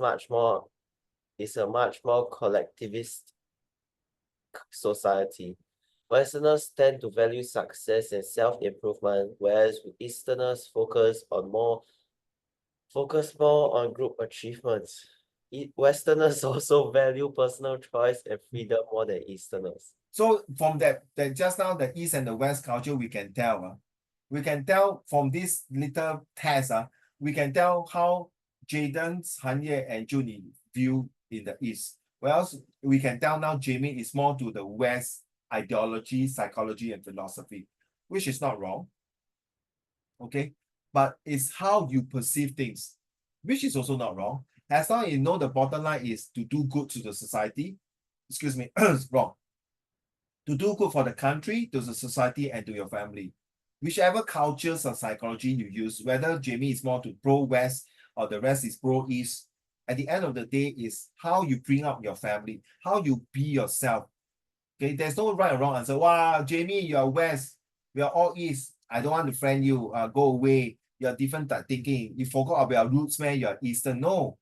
a much more collectivist society. Westerners tend to value success and self-improvement, whereas Easterners focus more on group achievements. Westerners also value personal choice and freedom more than Easterners. So from that just now, the East and the West culture, we can tell. We can tell from this little test, we can tell how Jaden, Hanye, and Junie view in the East. Whereas we can tell now Jamie is more to the West ideology, psychology, and philosophy, which is not wrong. Okay, but it's how you perceive things, which is also not wrong. As long as you know the bottom line is to do good to the society, excuse me, wrong. To do good for the country, to the society, and to your family. Whichever cultures or psychology you use, whether Jamie is more to pro-West or the rest is pro-East, at the end of the day is how you bring up your family, how you be yourself. Okay, there's no right or wrong answer. Wow, Jamie, you are West, we are all East. I don't want to friend you. Go away. You're different thinking. You forgot about your roots, man. You're Eastern. No.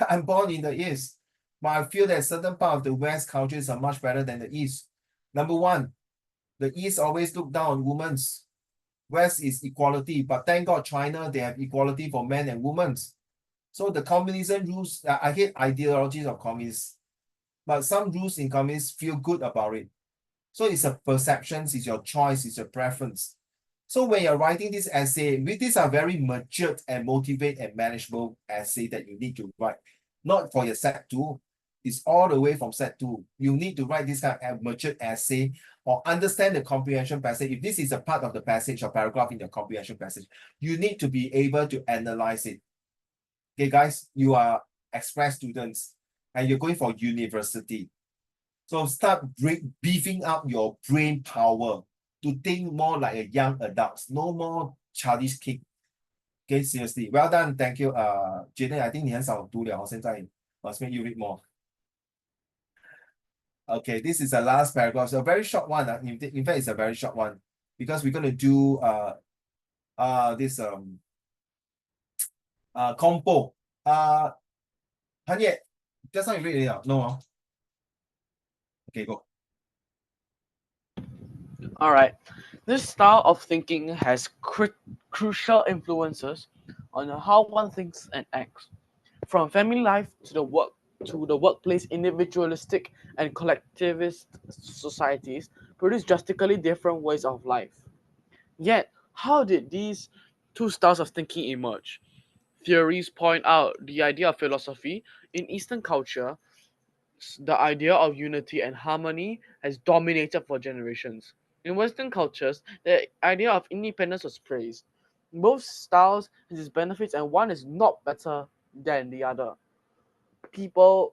I'm born in the East, but I feel that certain part of the West cultures are much better than the East. Number one, the East always look down on women. West is equality, but thank God China, they have equality for men and women. So the communism rules, I hate ideologies of communists, but some rules in communists feel good about it. So it's a perception, it's your choice, it's your preference. So when you're writing this essay, these are very matured and motivated and manageable essay that you need to write. Not for your set 2. It's all the way from set 2. You need to write this kind of matured essay or understand the comprehension passage. If this is a part of the passage or paragraph in the comprehension passage, you need to be able to analyze it. Okay, guys, you are express students and you're going for university. So start beefing up your brain power to think more like a young adult. No more childish kid. Okay, seriously. Well done. Thank you. Jaden, I think 你很少读了，现在 must make you read more. Okay, this is the last paragraph. So a very short one. In fact, it's a very short one because we're going to do this compo. Hanye, just now you read it out. No. Okay, go. All right. This style of thinking has crucial influences on how one thinks and acts. From family life to the workplace, individualistic and collectivist societies produce drastically different ways of life. Yet, how did these two styles of thinking emerge? Theories point out the idea of philosophy in Eastern culture. The idea of unity and harmony has dominated for generations. In Western cultures, the idea of independence was praised. Both styles has its benefits, and one is not better than the other. People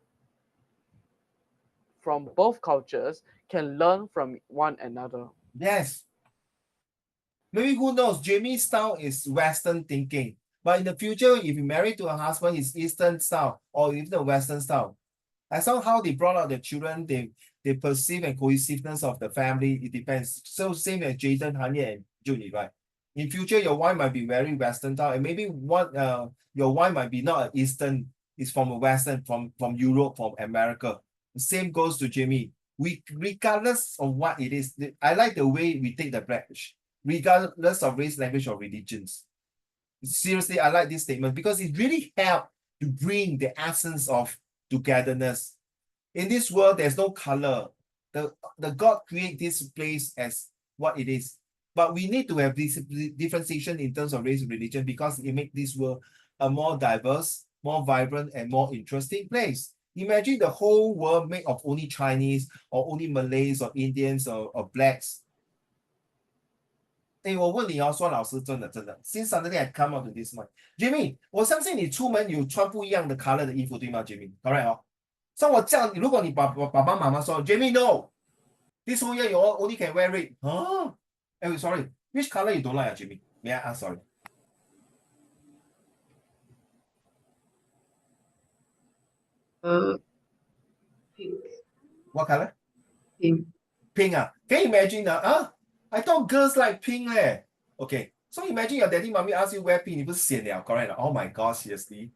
from both cultures can learn from one another. Yes. Maybe who knows, Jamie's style is Western thinking. But in the future, if you marry to a husband, it's Eastern style or even the Western style. As long how they brought up their children, they perceive and cohesiveness of the family, it depends. So same as Jaden, Hanya, and Junie, right? In future, your wife might be very Western style, and maybe your wife might be not an Eastern, it's from a Western, from Europe, from America. The same goes to Jamie. Regardless of what it is, I like the way we take the approach, regardless of race, language, or religions. Seriously, I like this statement because it really helps to bring the essence of togetherness. In this world, there's no color. The God create this place as what it is. But we need to have this differentiation in terms of race and religion because it makes this world a more diverse, more vibrant, and more interesting place. Imagine the whole world made of only Chinese or only Malays or Indians or blacks. 我问你哦，说老师，真的，since suddenly I come out to this mind，Jimmy，我相信你出门有穿不一样的 color 的衣服，对吗，Jimmy？Correct 哦。所以我这样，如果你爸爸妈妈说，Jimmy no，this whole year you only can wear red，啊，sorry，which color you don't like 啊，Jimmy？May I ask? Sorry. Pink. What color? Pink. Pink ah. Can you imagine I thought girls like pink leh. Okay. So imagine your daddy, mommy ask you wear pink, 你不是显了 correct? Oh my god, seriously.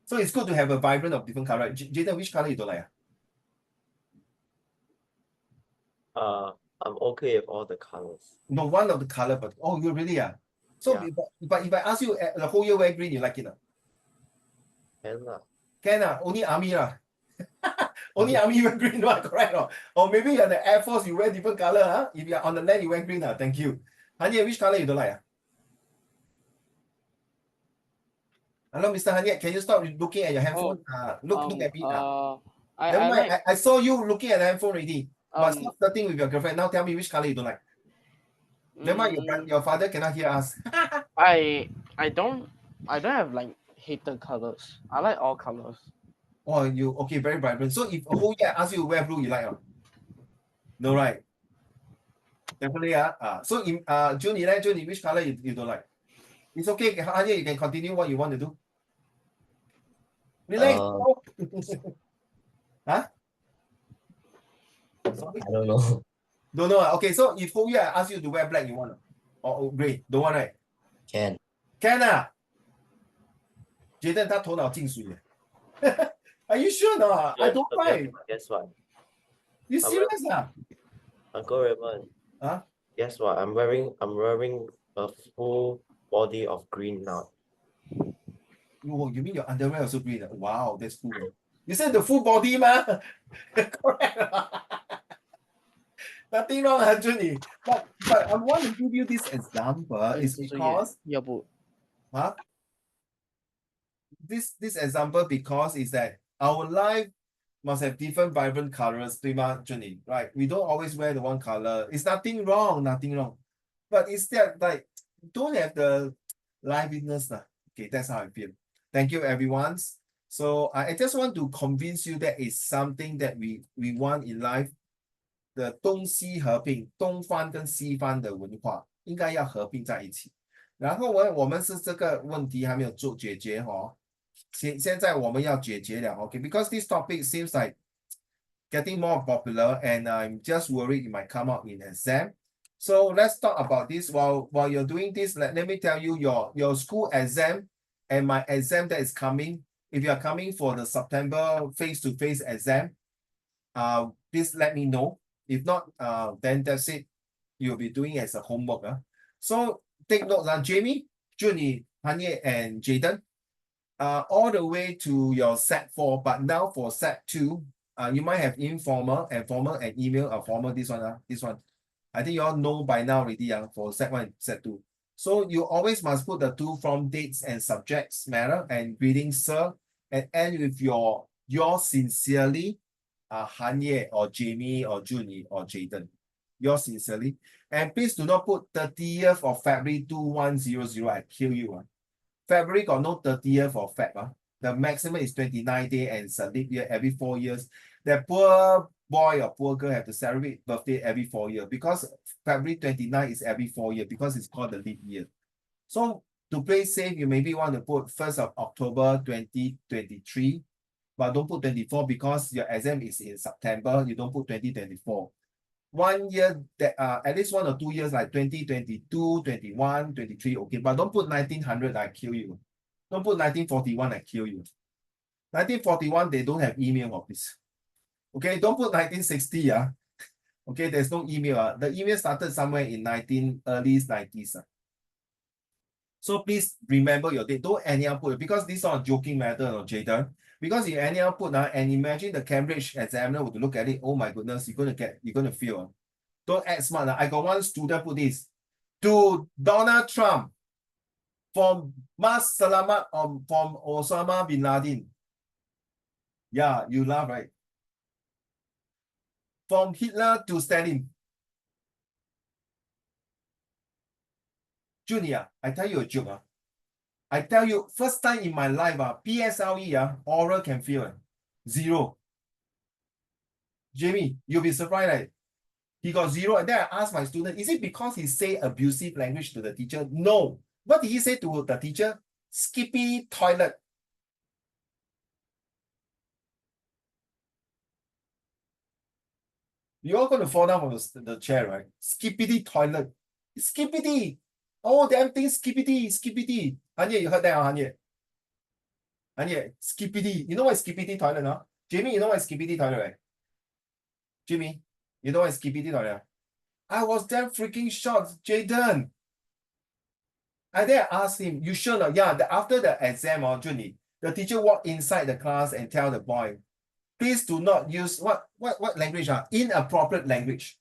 So it's good to have a vibrant of different color. Jaden, which color you don't like? I'm okay with all the colors. No, one of the color, but you really are. So Yeah. but if I ask you the whole year wear green, you like it? Can lah. Can only army lah. Only army wear green, correct? Or maybe you're the Air Force, you wear different color. If you're on the land, you wear green. Thank you. Hanye, which color you don't like? Hello, Mr. Hanye, can you stop looking at your handphone? Look at me. I saw you looking at the handphone already. But stop flirting with your girlfriend. Now tell me which color you don't like. Your father cannot hear us. I don't have like hated colors. I like all colors. Oh, you okay? Very vibrant. So if a whole year I ask you to wear blue, you like? No, right? Definitely. So in June, which color you don't like? It's okay. Hanya, you can continue what you want to do. Relax. Huh? Sorry? I don't know. Don't know. Okay, so if whole year I ask you to wear black, you want? Or gray? Don't want, right? Can. Can Jaden 他头脑进水了。Are you sure not? I don't mind. Guess what? You serious Uncle Raymond. Huh? Guess what? I'm wearing a full body of green now. Oh, you mean your underwear also green? Wow, that's cool. You said the full body, ma? Correct. Nothing wrong, Junie. But I want to give you this example is because huh? This example because is that our life must have different vibrant colors, 对吗, Junie? Right? We don't always wear the one color. It's nothing wrong. But instead, like, don't have the liveliness. Okay, that's how I feel. Thank you, everyone. So I just want to convince you that it's something that we want in life. 的东西合并，东方跟西方的文化应该要合并在一起。然后我们是这个问题还没有做解决现在我们要解决了 because this topic seems like getting more popular and I'm just worried it might come out in exam. So let's talk about this while you're doing this. Let me tell you your school exam and my exam that is coming. If you are coming for the September face-to-face exam, please let me know. If not, then that's it. You'll be doing it as a homework. So take note, Jamie, Junie, Hanye, and Jaden, all the way to your set 4, but now for set 2, you might have informal and formal and email or formal this one. I think you all know by now already for set 1 and set 2. So you always must put the 2 from dates and subjects matter and greetings, sir, and end with your sincerely, Hanye or Jamie or Junie or Jaden. Yours sincerely. And please do not put 30th of February 2100. I kill you. February got no 30th of Feb. The maximum is 29 days and it's a leap year every 4 years. That poor boy or poor girl have to celebrate birthday every 4 years because February 29 is every 4 years because it's called the leap year. So to play safe, you maybe want to put 1st of October 2023. But don't put 24 because your exam is in September. You don't put 2024. 1 year, that at least 1 or 2 years, like 2022, 21, 23, okay. But don't put 1900, I kill you. Don't put 1941, I kill you. 1941, they don't have email of this. Okay, don't put 1960, Okay, there's no email. The email started somewhere in early 90s. So please remember your date. Don't anyhow put it, because this is not a joking matter, no, Jaden. Because if anyhow put and imagine the Cambridge examiner would look at it, oh my goodness, you're gonna feel. Don't act smart. I got one student put this to Donald Trump from Mas Salamat from Osama bin Laden. Yeah, you laugh, right? From Hitler to Stalin. Junior, I tell you a joke. I tell you, first time in my life, PSLE, oral can fail. 0. Jamie, you'll be surprised, right? He got 0. And then I asked my student, is it because he say abusive language to the teacher? No. What did he say to the teacher? Skippy toilet. You're all going to fall down from the chair, right? Skippity toilet. Skippity. Oh, damn thing, skippity, skippity. Hanye, you heard that, Hanye? Hanye, skippity. You know what is skippity toilet, huh? Jamie, you know what is skippity toilet, right? Jimmy, you know what is skippity toilet? I was damn freaking shocked, Jaden. And then I asked him, you sure not? Yeah, after the exam, Junie, the teacher walked inside the class and tell the boy, please do not use what language? Inappropriate language.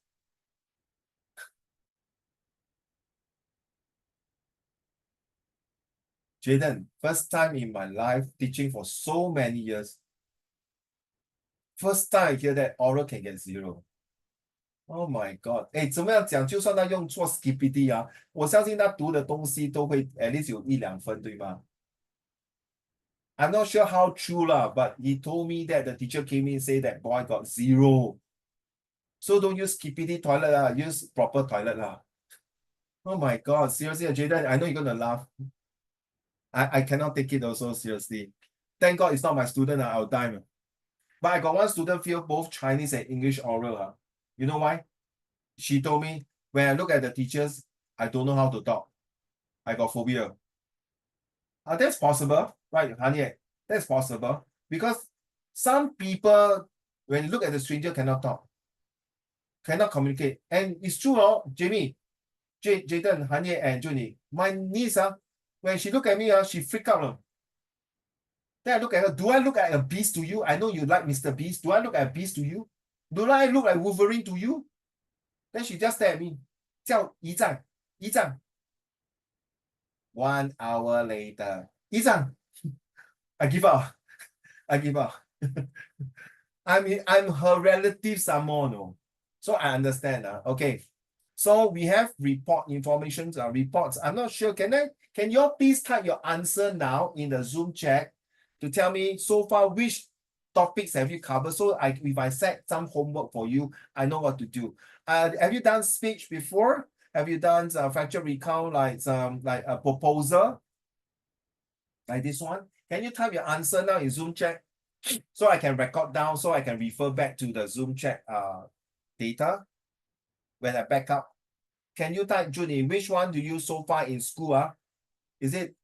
Jaden, first time in my life teaching for so many years. First time I hear that oral can get 0. Oh my God！ 怎么样讲？就算他用错 skippity 我相信他读的东西都会 at least 有1-2分，对吗？ I'm not sure how true lah, but he told me that the teacher came in and say that boy got 0. So don't use skippity toilet use proper toilet Oh my God! Seriously, Jaden, I know you're gonna laugh. I cannot take it also seriously. Thank God it's not my student. I'll die. But I got one student fail both Chinese and English oral. You know why? She told me, when I look at the teachers, I don't know how to talk. I got phobia. That's possible, right, Hanye? That's possible. Because some people, when you look at the stranger, cannot talk, cannot communicate. And it's true, Jamie, Jaden, Hanye, and Junie. My niece, when she look at me, she freak out. Then I look at her. Do I look like a beast to you? I know you like Mr. Beast. Do I look like a beast to you? Do I look like Wolverine to you? Then she just stare at me. 叫姨丈, 1 hour later, 姨丈, I give up. I give up. I mean, I'm her relative someone, no? So I understand. Okay. So we have report information, reports. I'm not sure. Can you all please type your answer now in the Zoom chat to tell me so far which topics have you covered? So if I set some homework for you, I know what to do. Have you done speech before? Have you done factual recount like a proposal? Like this one? Can you type your answer now in Zoom chat so I can record down, so I can refer back to the Zoom chat data when I back up? Can you type, Junie, which one do you use so far in school? Is it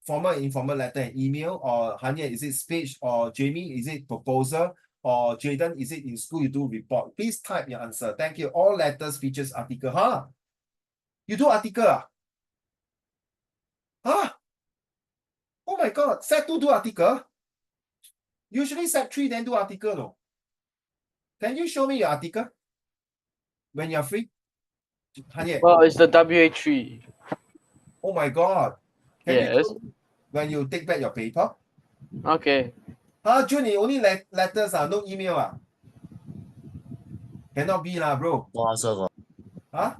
formal, informal letter and email? Or Hanya, is it speech? Or Jamie, is it proposal? Or Jaden, is it in school you do report? Please type your answer. Thank you. All letters, features, article. Huh? You do article? Huh? Oh my God. Sec2 do article? Usually Sec3 then do article, no? Can you show me your article when you're free? Hanya. Well, it's the WA3. Oh my God. Can you Yes. show me when you take back your paper? Okay. Junie, only letters, no email. Cannot be lah, bro. Huh?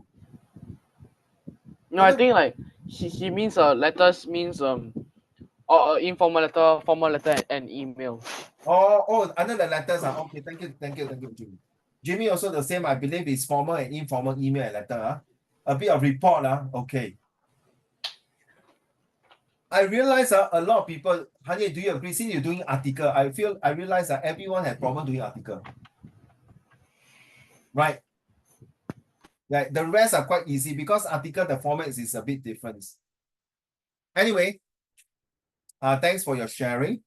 No, I think like he means letters means or informal letter, formal letter, and email. Oh, under the letters. Okay, thank you, Jimmy. Jimmy also the same. I believe it's formal and informal email and letter. A bit of report. Okay. I realize a lot of people, Hanye, do you agree? Since you're doing article, I realize that everyone has problem doing article. Right. Like the rest are quite easy because article, the format is a bit different. Anyway, thanks for your sharing.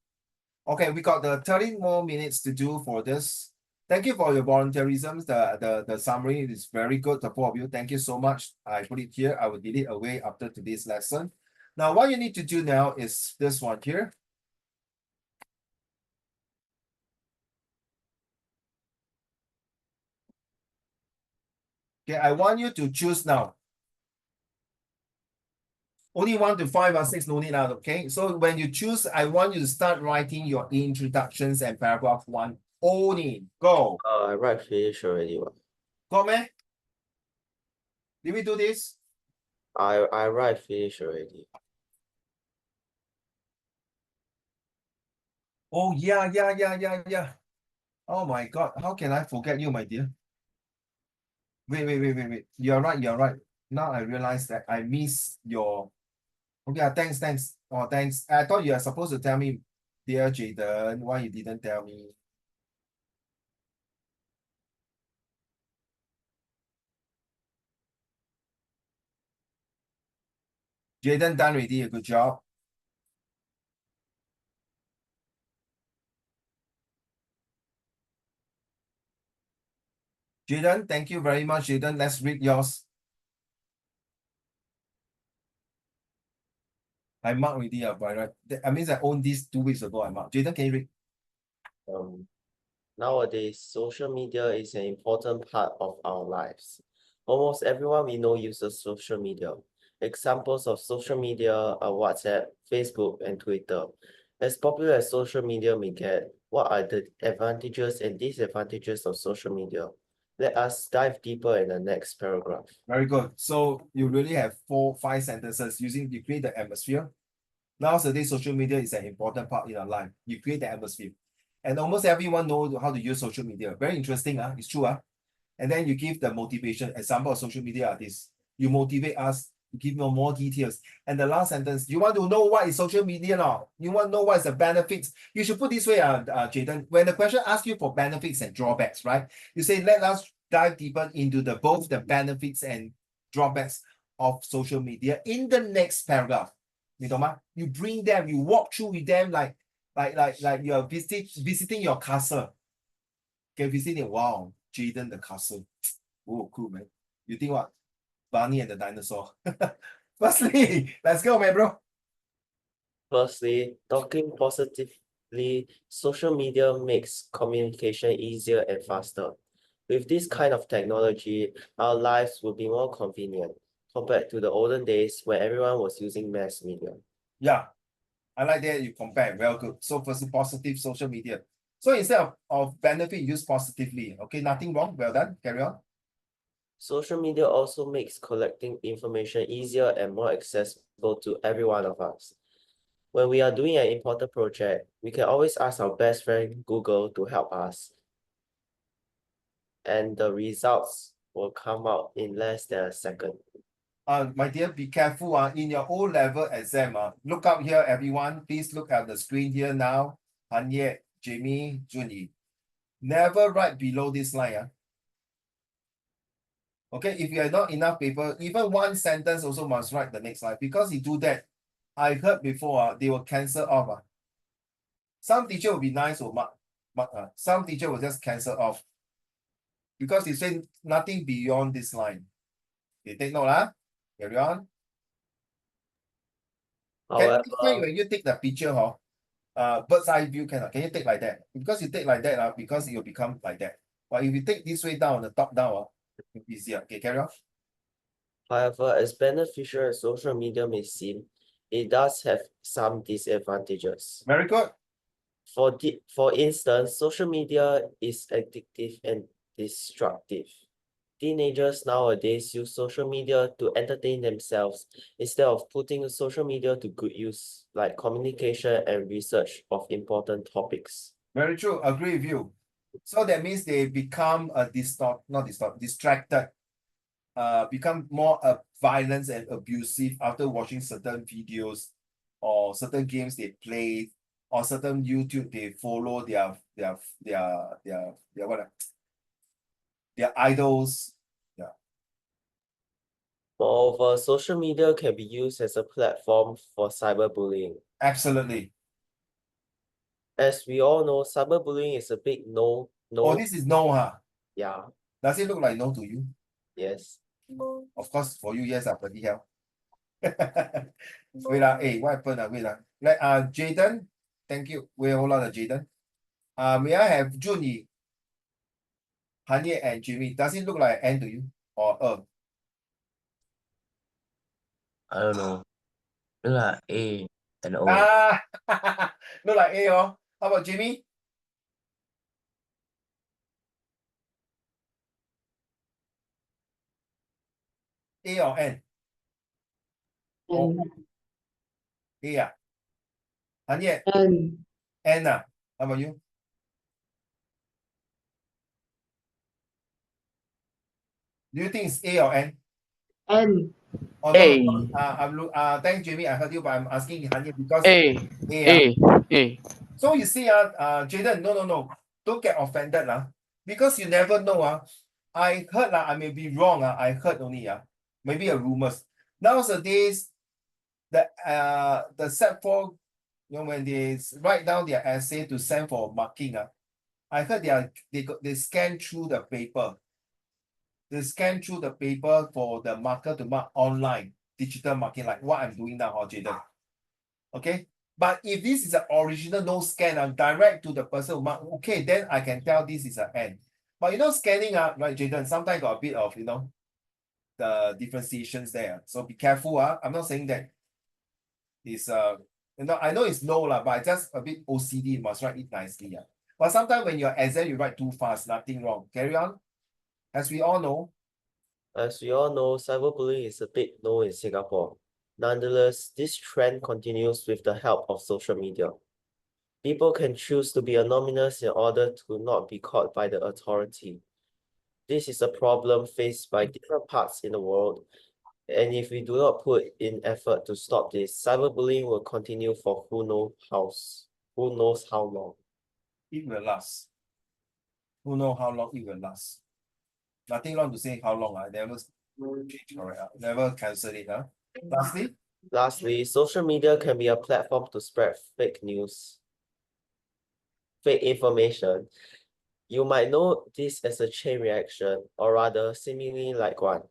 Okay, we got the 30 more minutes to do for this. Thank you for your volunteerism. The summary is very good. The four of you, thank you so much. I put it here. I will delete away after today's lesson. Now, what you need to do now is this one here. Okay, I want you to choose now. Only 1 to 5 or 6, no need out, okay? So when you choose, I want you to start writing your introductions and paragraph 1 only. Go. I write finish already. Go, man. Did we do this? I write finish already. Oh, yeah. Oh my God, how can I forget you, my dear? Wait. You're right. Now I realize that I missed your... Okay, thanks. Oh, thanks. I thought you are supposed to tell me, dear Jaden, why you didn't tell me? Jaden done already, a good job. Jaden, thank you very much, Jaden. Let's read yours. I marked already, by right. I mean, I own this 2 weeks ago. I marked. Jaden, can you read? Nowadays, social media is an important part of our lives. Almost everyone we know uses social media. Examples of social media are WhatsApp, Facebook, and Twitter. As popular as social media may get, what are the advantages and disadvantages of social media? Let us dive deeper in the next paragraph. Very good. So you really have 4, 5 sentences using you create the atmosphere. Nowadays, social media is an important part in our life. You create the atmosphere. And almost everyone knows how to use social media. Very interesting, it's true. And then you give the motivation. Example of social media are this. You motivate us, you give more details. And the last sentence, you want to know what is social media now? You want to know what is the benefits? You should put this way, Jaden. When the question asks you for benefits and drawbacks, right? You say, let us dive deeper into both the benefits and drawbacks of social media in the next paragraph. You bring them, you walk through with them like you're visiting your castle. Okay, visiting, wow, Jaden the castle. Oh, cool, man. You think what? Barney and the dinosaur. Firstly, let's go, man, bro. Firstly, talking positively, social media makes communication easier and faster. With this kind of technology, our lives will be more convenient compared to the olden days where everyone was using mass media. Yeah, I like that you compare. Well, good. So first, positive social media. So instead of benefit, use positively. Okay, nothing wrong. Well done. Carry on. Social media also makes collecting information easier and more accessible to every one of us. When we are doing an important project, we can always ask our best friend Google to help us, and the results will come out in less than a second. My dear, be careful. In your O-level exam, look up here, everyone. Please look at the screen here now. Hanye, Jamie, Junyi. Never write below this line. Okay, if you have not enough paper, even one sentence also must write the next line. Because you do that, I heard before, they will cancel off. Some teacher will be nice or mark. Some teacher will just cancel off. Because they say nothing beyond this line. You take note, carry on. However, When you take the picture, bird's eye view can you take like that? Because you take like that, because it will become like that. But if you take this way down, the top down, it's easier. Okay, carry on. However, as beneficial as social media may seem, it does have some disadvantages. Very good. For instance, social media is addictive and destructive. Teenagers nowadays use social media to entertain themselves instead of putting social media to good use, like communication and research of important topics. Very true. Agree with you. So that means they become distracted, become more violent and abusive after watching certain videos or certain games they play or certain YouTube they follow their what their idols. Yeah. Moreover, social media can be used as a platform for cyberbullying. Absolutely. As we all know, cyberbullying is a big No. Oh, this is no, huh? Yeah. Does it look like no to you? Yes. Of course, for you, yes, bloody hell. Wait, hey, what happened? Wait, Jaden, thank you. Wait, hold on, Jaden. May I have Junie, Hanye, and Jimmy? Does it look like N to you or I don't know. Look like A and O. look like A, oh. How about Jimmy? A or N? Oh, A, Hanye, And N, How about you? Do you think it's A or N? and Oh, A. no. Thanks, Jimmy. I heard you, but I'm asking Hanye because A. A. A. So you see, Jaden, no. Don't get offended, because you never know. I heard, I may be wrong. I heard only, maybe a rumors. Nowadays, the Sec4, when they write down their essay to send for marking, I heard they scan through the paper. They scan through the paper for the marker to mark online, digital marking, like what I'm doing now, Jaden. Okay. But if this is an original no scan, I'm direct to the person who mark, okay, then I can tell this is an N. But scanning, right, Jaden, sometimes got a bit of, the differentiations there. So be careful. I'm not saying that it's I know it's no, but just a bit OCD, must write it nicely. But sometimes when you're exam, you write too fast, nothing wrong. Carry on. As we all know, As we all know, cyberbullying is a big no in Singapore. Nonetheless, this trend continues with the help of social media. People can choose to be anonymous in order to not be caught by the authority. This is a problem faced by different parts in the world, and if we do not put in effort to stop this, cyberbullying will continue for who knows how long. it will last. Who know how long it will last? Nothing wrong to say how long. I never change, correct. Never cancel it. Lastly, social media can be a platform to spread fake news, fake information. You might know this as a chain reaction, or rather, seemingly like one.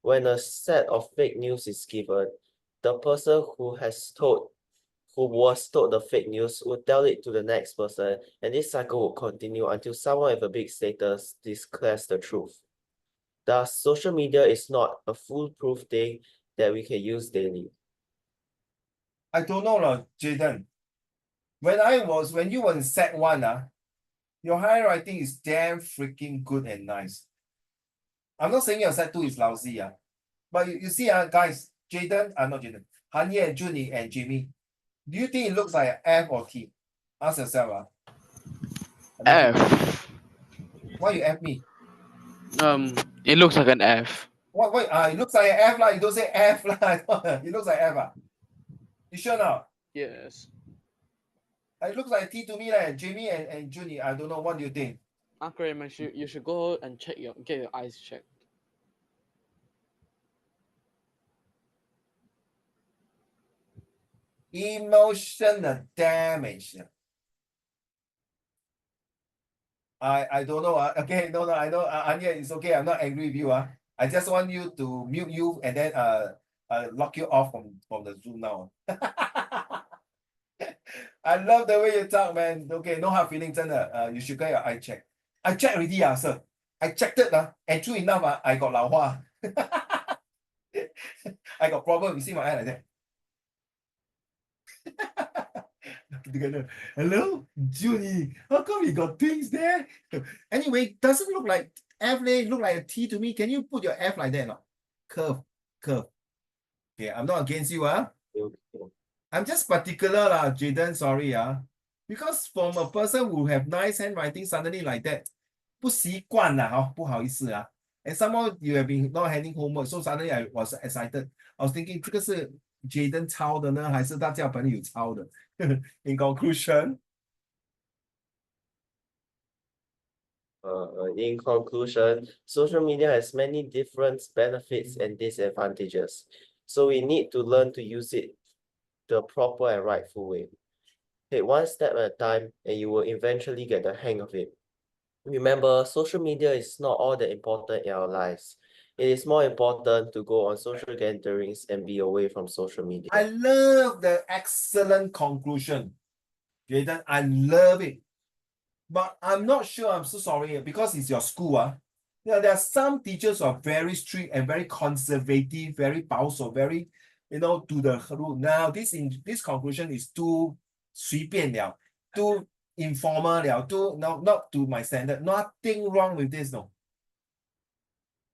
When a set of fake news is given, the person who was told the fake news will tell it to the next person, and this cycle will continue until someone with a big status declares the truth. Thus, social media is not a foolproof thing that we can use daily. I don't know, Jaden. When you were in Sec1, your handwriting is damn freaking good and nice. I'm not saying your Sec2 is lousy, but you see, guys, Jaden, not Jaden, Hanye and Junie and Jimmy, do you think it looks like an F or T? Ask yourself. F. Why you F me? It looks like an F. What? Wait, it looks like an F, you don't say F, It looks like F, You sure not? Yes. It looks like a T to me, Jimmy and Junie. I don't know. What do you think? Uncle Raymond, you should go and get your eyes checked. Emotional damage. I don't know. Okay, no, I know. Anya, it's okay. I'm not angry with you. I just want you to mute you and then lock you off from the Zoom now. I love the way you talk, man. Okay, no hard feelings. You should get your eye check. I checked already, sir. I checked it, and true enough, I got lao hua. I got problem. You see my eye like that. Together. Hello, Junie. How come you got things there? Anyway, doesn't look like F, look like a T to me. Can you put your F like that? No? Curve. Okay, I'm not against you, I'm just particular, Jaden, sorry, because from a person who have nice handwriting, suddenly like that, 不习惯啦, 不好意思, and somehow you have been not handing homework, so suddenly I was excited. I was thinking, 这个是 Jaden 抄的呢，还是大家朋友抄的？In conclusion, in conclusion, social media has many different benefits and disadvantages, so we need to learn to use it the proper and rightful way. Take one step at a time, and you will eventually get the hang of it. Remember, social media is not all that important in our lives. It is more important to go on social gatherings and be away from social media. I love the excellent conclusion, Jaden. I love it. But I'm not sure, I'm so sorry, because it's your school. There are some teachers who are very strict and very conservative, very保守, very, to the rule. Now, this conclusion is too 随便了, too informal 了, too, no, not to my standard. Nothing wrong with this, no.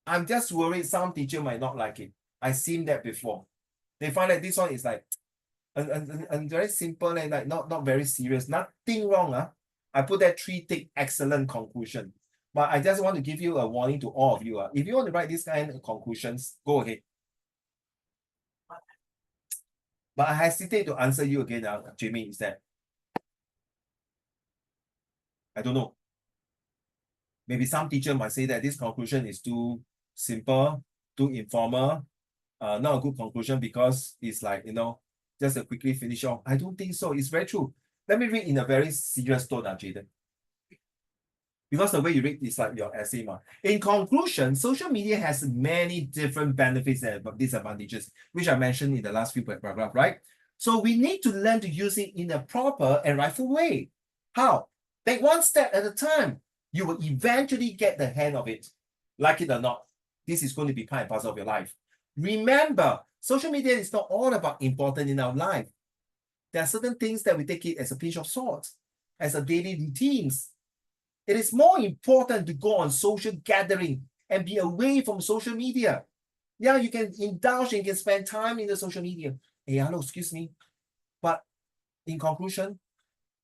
I'm just worried some teacher might not like it. I've seen that before. They find that this one is like, and very simple and like not very serious. Nothing wrong. I put that 3-tick excellent conclusion. But I just want to give you a warning to all of you. If you want to write this kind of conclusions, go ahead. But I hesitate to answer you again, Jimmy, is that I don't know. Maybe some teacher might say that this conclusion is too simple, too informal, not a good conclusion because it's like, just a quickly finish off. I don't think so. It's very true. Let me read in a very serious tone, Jaden. Because the way you read is like your essay. In conclusion, social media has many different benefits and disadvantages, which I mentioned in the last few paragraphs, right? So we need to learn to use it in a proper and rightful way. How? Take one step at a time. You will eventually get the hang of it. Like it or not, this is going to be part and parcel of your life. Remember, social media is not all about important in our life. There are certain things that we take it as a pinch of salt, as a daily routines. It is more important to go on social gathering and be away from social media. Yeah, you can indulge and you can spend time in the social media. Hey, hello, excuse me. But in conclusion,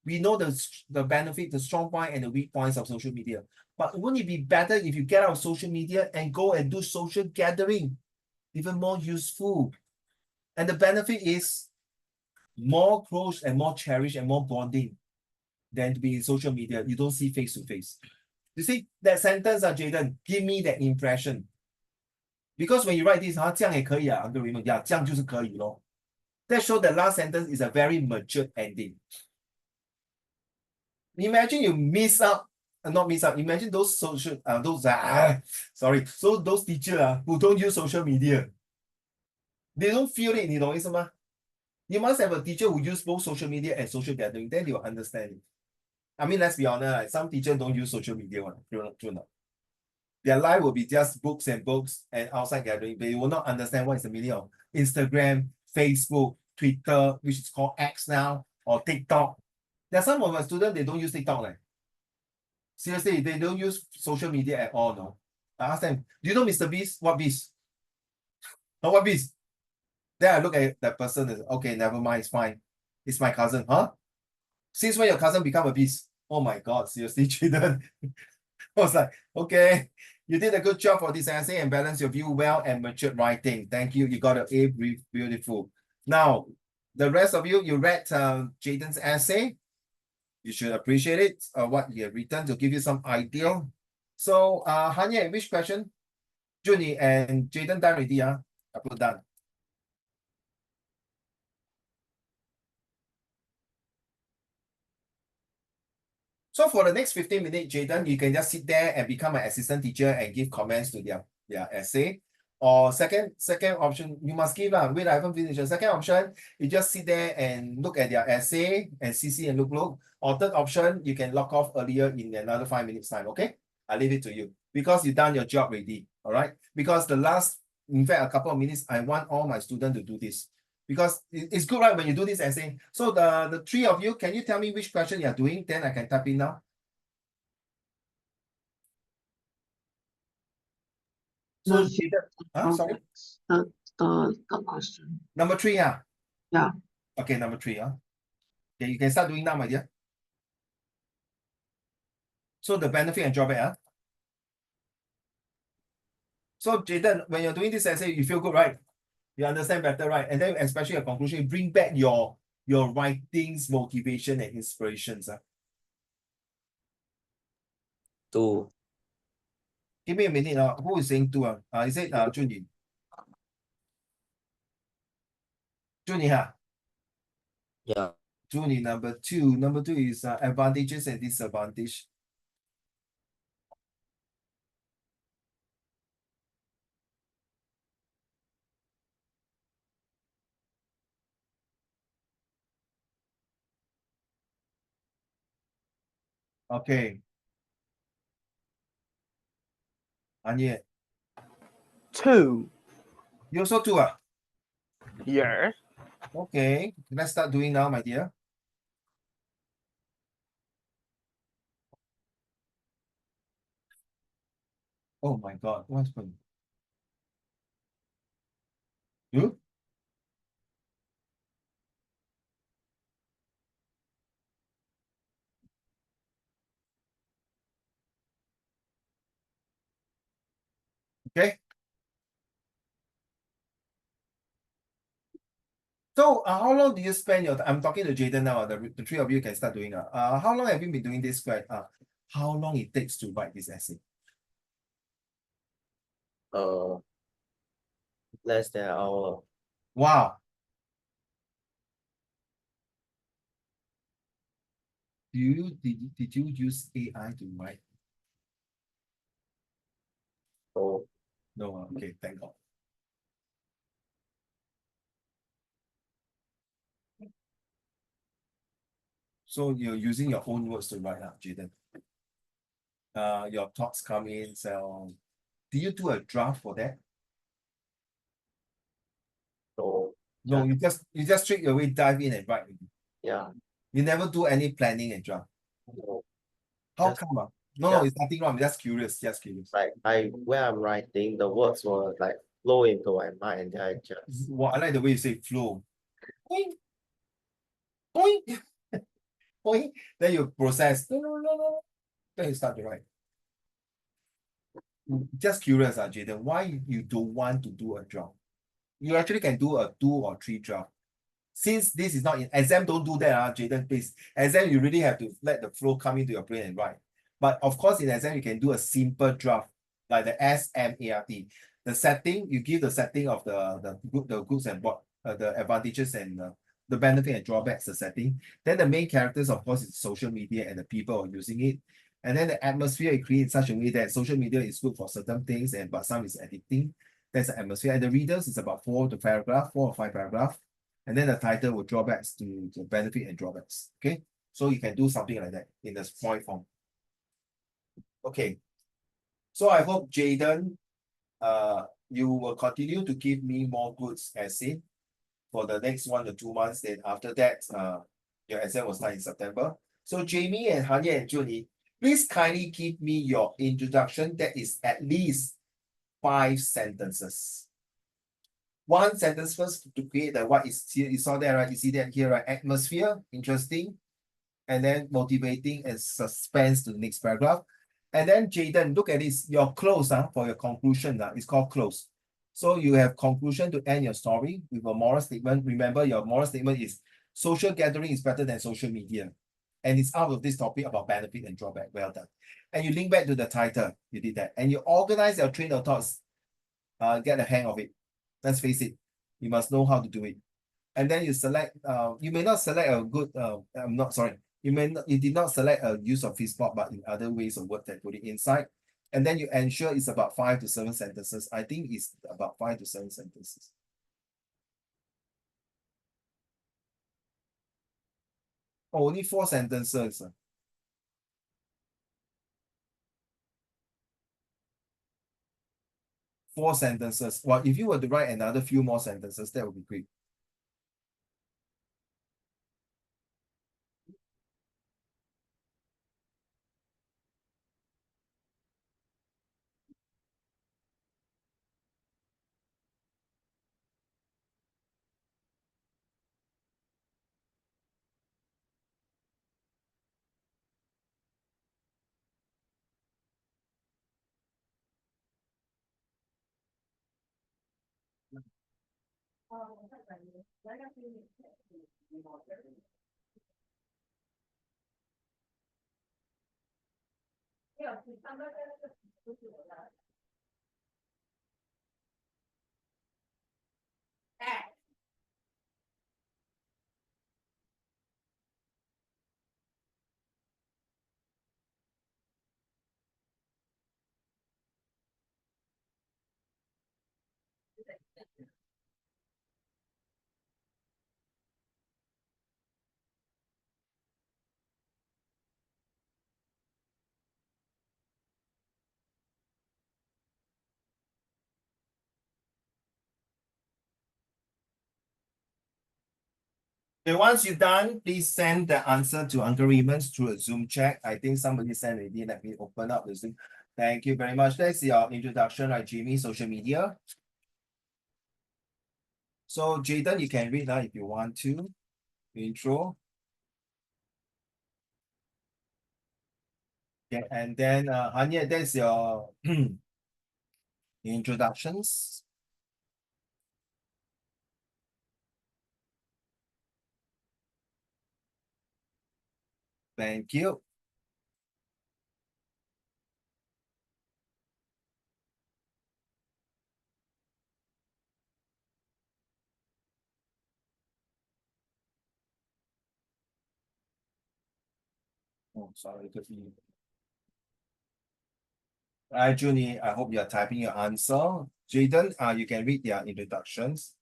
we know the benefit, the strong point and the weak points of social media. But wouldn't it be better if you get out of social media and go and do social gathering? Even more useful. And the benefit is more close and more cherished and more bonding than to be in social media. You don't see face to face. You see, that sentence, Jaden, give me that impression. Because when you write this, 这样也可以 Uncle Raymond, yeah, 这样就是可以咯. That shows the last sentence is a very mature ending. Imagine you miss out, not miss out, imagine those social, those teachers who don't use social media. They don't feel it, 你懂意思吗? You must have a teacher who use both social media and social gathering, then they will understand it. I mean, let's be honest, some teachers don't use social media. Their life will be just books and outside gathering. They will not understand what is the meaning of Instagram, Facebook, Twitter, which is called X now, or TikTok. There are some of my students, they don't use TikTok. Seriously, they don't use social media at all. No, I ask them, do you know Mr. Beast? What Beast? Oh, what Beast? Then I look at that person and say, okay, never mind, it's fine. It's my cousin. Huh? Since when your cousin become a beast? Oh my God, seriously, Jaden. I was like, okay, you did a good job for this essay and balance your view well and matured writing. Thank you. You got an A, beautiful. Now, the rest of you, you read Jaden's essay. You should appreciate it, what he have written to give you some idea. So, Hanya, which question? Junie and Jaden done already, I put done. So for the next 15 minutes, Jaden, you can just sit there and become an assistant teacher and give comments to their essay. Or second option, you must give wait, I haven't finished. The second option, you just sit there and look at their essay and CC and look. Or third option, you can log off earlier in another 5 minutes time, okay? I leave it to you because you've done your job already, all right? Because the last, in fact, a couple of minutes, I want all my students to do this. Because it's good, right, when you do this essay. So the three of you, can you tell me which question you are doing? Then I can type in now. So, sorry? The third question. Number 3, Yeah. Okay, number 3, Okay, you can start doing now, my dear. So the benefit and drawback, So Jaden, when you're doing this essay, you feel good, right? You understand better, right? And then especially your conclusion, you bring back your writings, motivation, and inspirations. 2. Give me a minute. Who is saying 2? Is it Junie? Junie, Yeah. Junie, number 2. Number 2 is advantages and disadvantages. Okay. Anya, 2. you also 2 ah? Yes. Okay, let's start doing now, my dear. Oh my God, what's going on? You? Okay. So, how long do you spend your? I'm talking to Jaden now. The three of you can start doing. How long have you been doing this? Right. How long it takes to write this essay? Less than an hour. Wow. Did you use AI to write? Oh, No. Okay. Thank God. So you're using your own words to write, Jaden. Your thoughts come in. So, do you do a draft for that? no. No, Yeah. you just straight away dive in and write. Yeah. You never do any planning and draft. No. How Just- come? No, yeah. it's nothing wrong. I'm just curious. Just curious. Like when I'm writing, the words will like flow into my mind and then I just Well, I like the way you say flow. Boing, boing, boing. Then you process. No, no, no, no. Then you start to write. Just curious, Jaden, why you don't want to do a draft? You actually can do a 2 or 3 draft. Since this is not in exam, don't do that, Jaden, please. Exam, you really have to let the flow come into your brain and write. But of course, in exam, you can do a simple draft, like the SMART. The setting, you give the setting of the goods and the advantages and the benefit and drawbacks, the setting. Then the main characters, of course, is social media and the people are using it. And then the atmosphere it creates in such a way that social media is good for certain things, but some is addicting. That's the atmosphere. And the readers is about 4 or 5 paragraphs. And then the title will drawbacks to the benefit and drawbacks. Okay. So you can do something like that in the point form. Okay. So I hope Jaden, you will continue to give me more goods essay for the next 1 to 2 months. Then after that, your exam will start in September. So Jamie and Hanya and Julie, please kindly give me your introduction that is at least 5 sentences. 1 sentence first to create the what is here. You saw that, right? You see that here, right? Atmosphere, interesting, and then motivating and suspense to the next paragraph. And then Jaden, look at this. Your close for your conclusion it's called close. So you have conclusion to end your story with a moral statement. Remember, your moral statement is social gathering is better than social media. And it's out of this topic about benefit and drawback. Well done. And you link back to the title. You did that. And you organize your train of thoughts. Get the hang of it. Let's face it. You must know how to do it. And then you select, you may not select a good, I'm not sorry. You did not select a use of Facebook, but in other ways of word that put it inside. And then you ensure it's about 5 to 7 sentences. I think it's about 5 to 7 sentences. Oh, only 4 sentences. 4 sentences. Well, if you were to write another few more sentences, that would be great. Okay, once you're done, please send the answer to Uncle Raymond through a Zoom chat. I think somebody sent already. Let me open up the Zoom. Thank you very much. That's your introduction, right, Jimmy? Social media. So, Jayden, you can read that if you want to. Intro. Yeah, and then Anya, that's your introductions. Thank you. Oh, sorry, could be. Junie, I hope you're typing your answer. Jayden, you can read their introductions.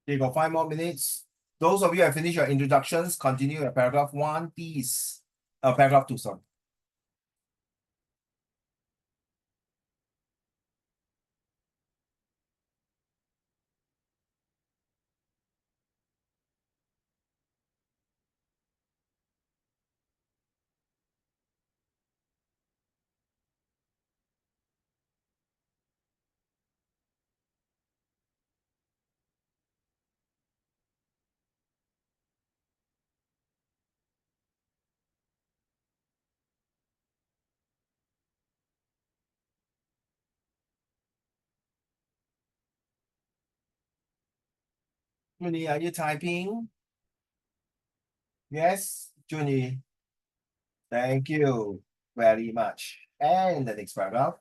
Okay, got 5 more minutes. Those of you who have finished your introductions, continue at paragraph 1, please. Paragraph 2, sorry. Junie, are you typing? Yes, Junie. Thank you very much. And the next paragraph.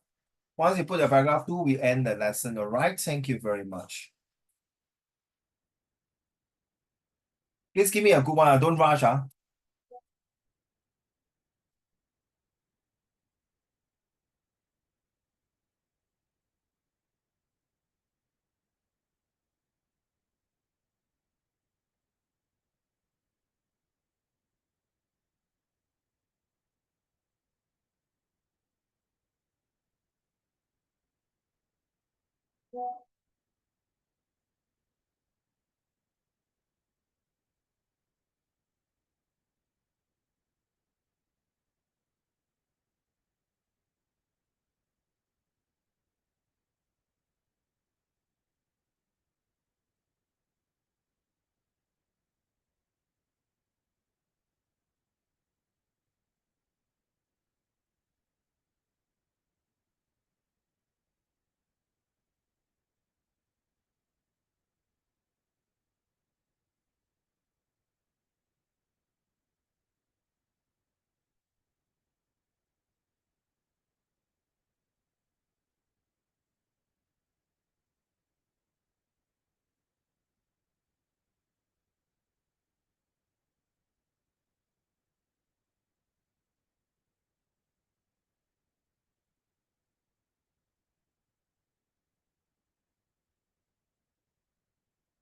Once you put the paragraph 2, we end the lesson. All right. Thank you very much. Please give me a good one. Don't rush.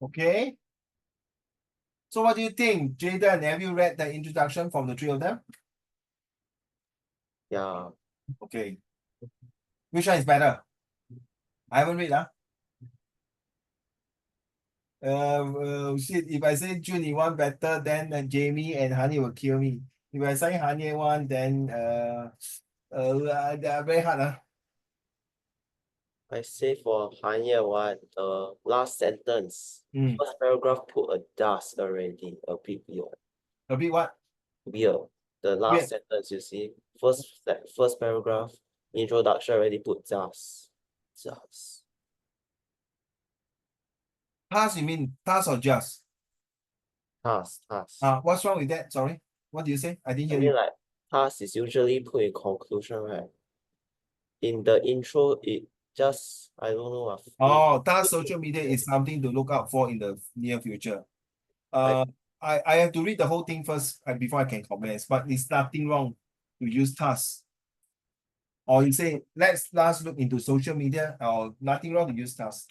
Okay. So what do you think, Jayden? Have you read the introduction from the three of them? Yeah. Okay. Which one is better? I haven't read. Shit, if I say Jun one better, then Jamie and Honey will kill me. If I say Honey one, then they are very hard. I say for Hanya one, the last sentence. Mm. First paragraph put a dust already, a bit weird. A bit what? Weird. The last Weird. sentence, you see, first paragraph, introduction already put dust. Dust. Task, you mean task or just? Task. What's wrong with that? Sorry. What do you say? I didn't I hear mean, you. like, task is usually put in conclusion, right? In the intro, it just, I don't know. Oh, task social media is something to look out for in the near future. I have to read the whole thing first before I can comment, but it's nothing wrong to use task. Or you say, let's look into social media, or nothing wrong to use task.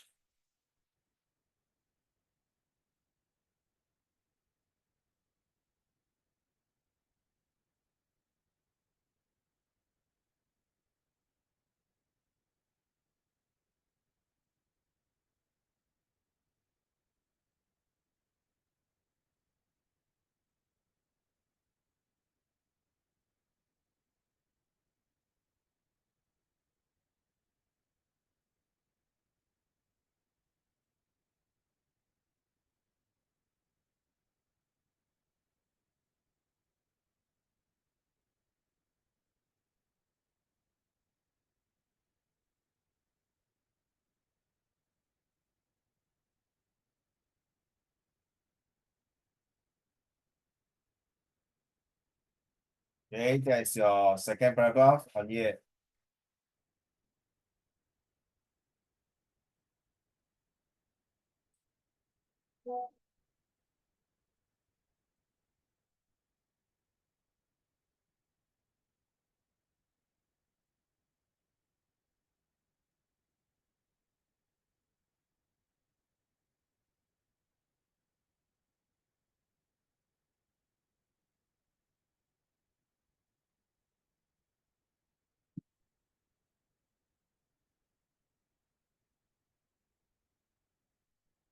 Okay, that's your second paragraph on here.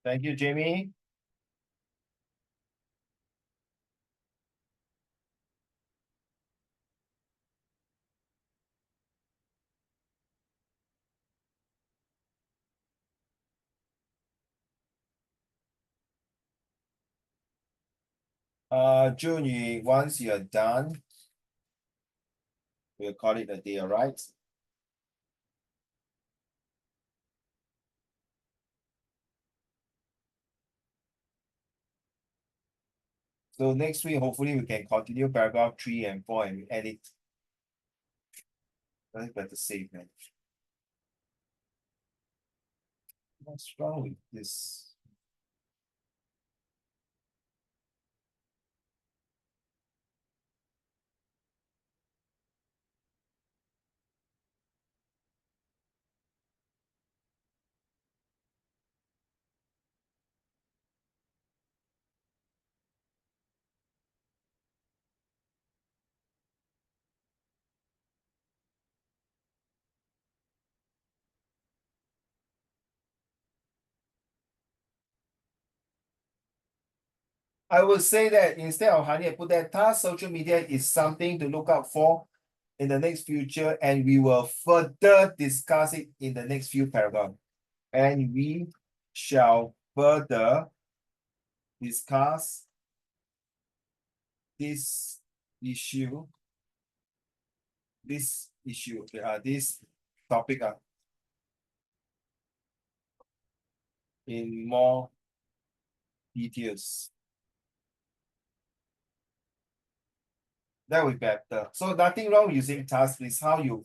Thank you, Jamie. June, once you're done, we'll call it a day, all right? So next week, hopefully we can continue paragraph 3 and 4 and edit. That's better save, man. What's wrong with this? I would say that instead of Honey, I put that task social media is something to look out for in the next future, and we will further discuss it in the next few paragraphs. And we shall further discuss this issue, this topic in more details. That would be better. So nothing wrong using task, is how you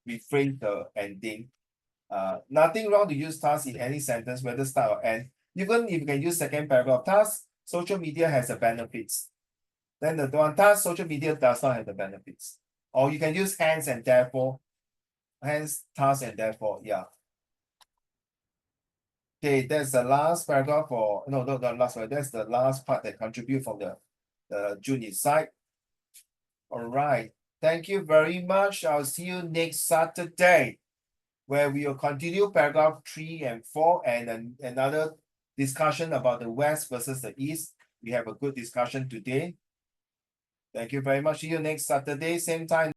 rephrase the ending. Nothing wrong to use task in any sentence, whether start or end. Even if you can use second paragraph, task, social media has the benefits. Then the one task, social media does not have the benefits. Or you can use hence and therefore, hence, task and therefore, yeah. Okay, that's the last paragraph for, no, not the last one, that's the last part that contribute from the June side. All right, thank you very much. I'll see you next Saturday, where we will continue paragraph 3 and 4 and then another discussion about the West versus the East. We have a good discussion today. Thank you very much. See you next Saturday, same time.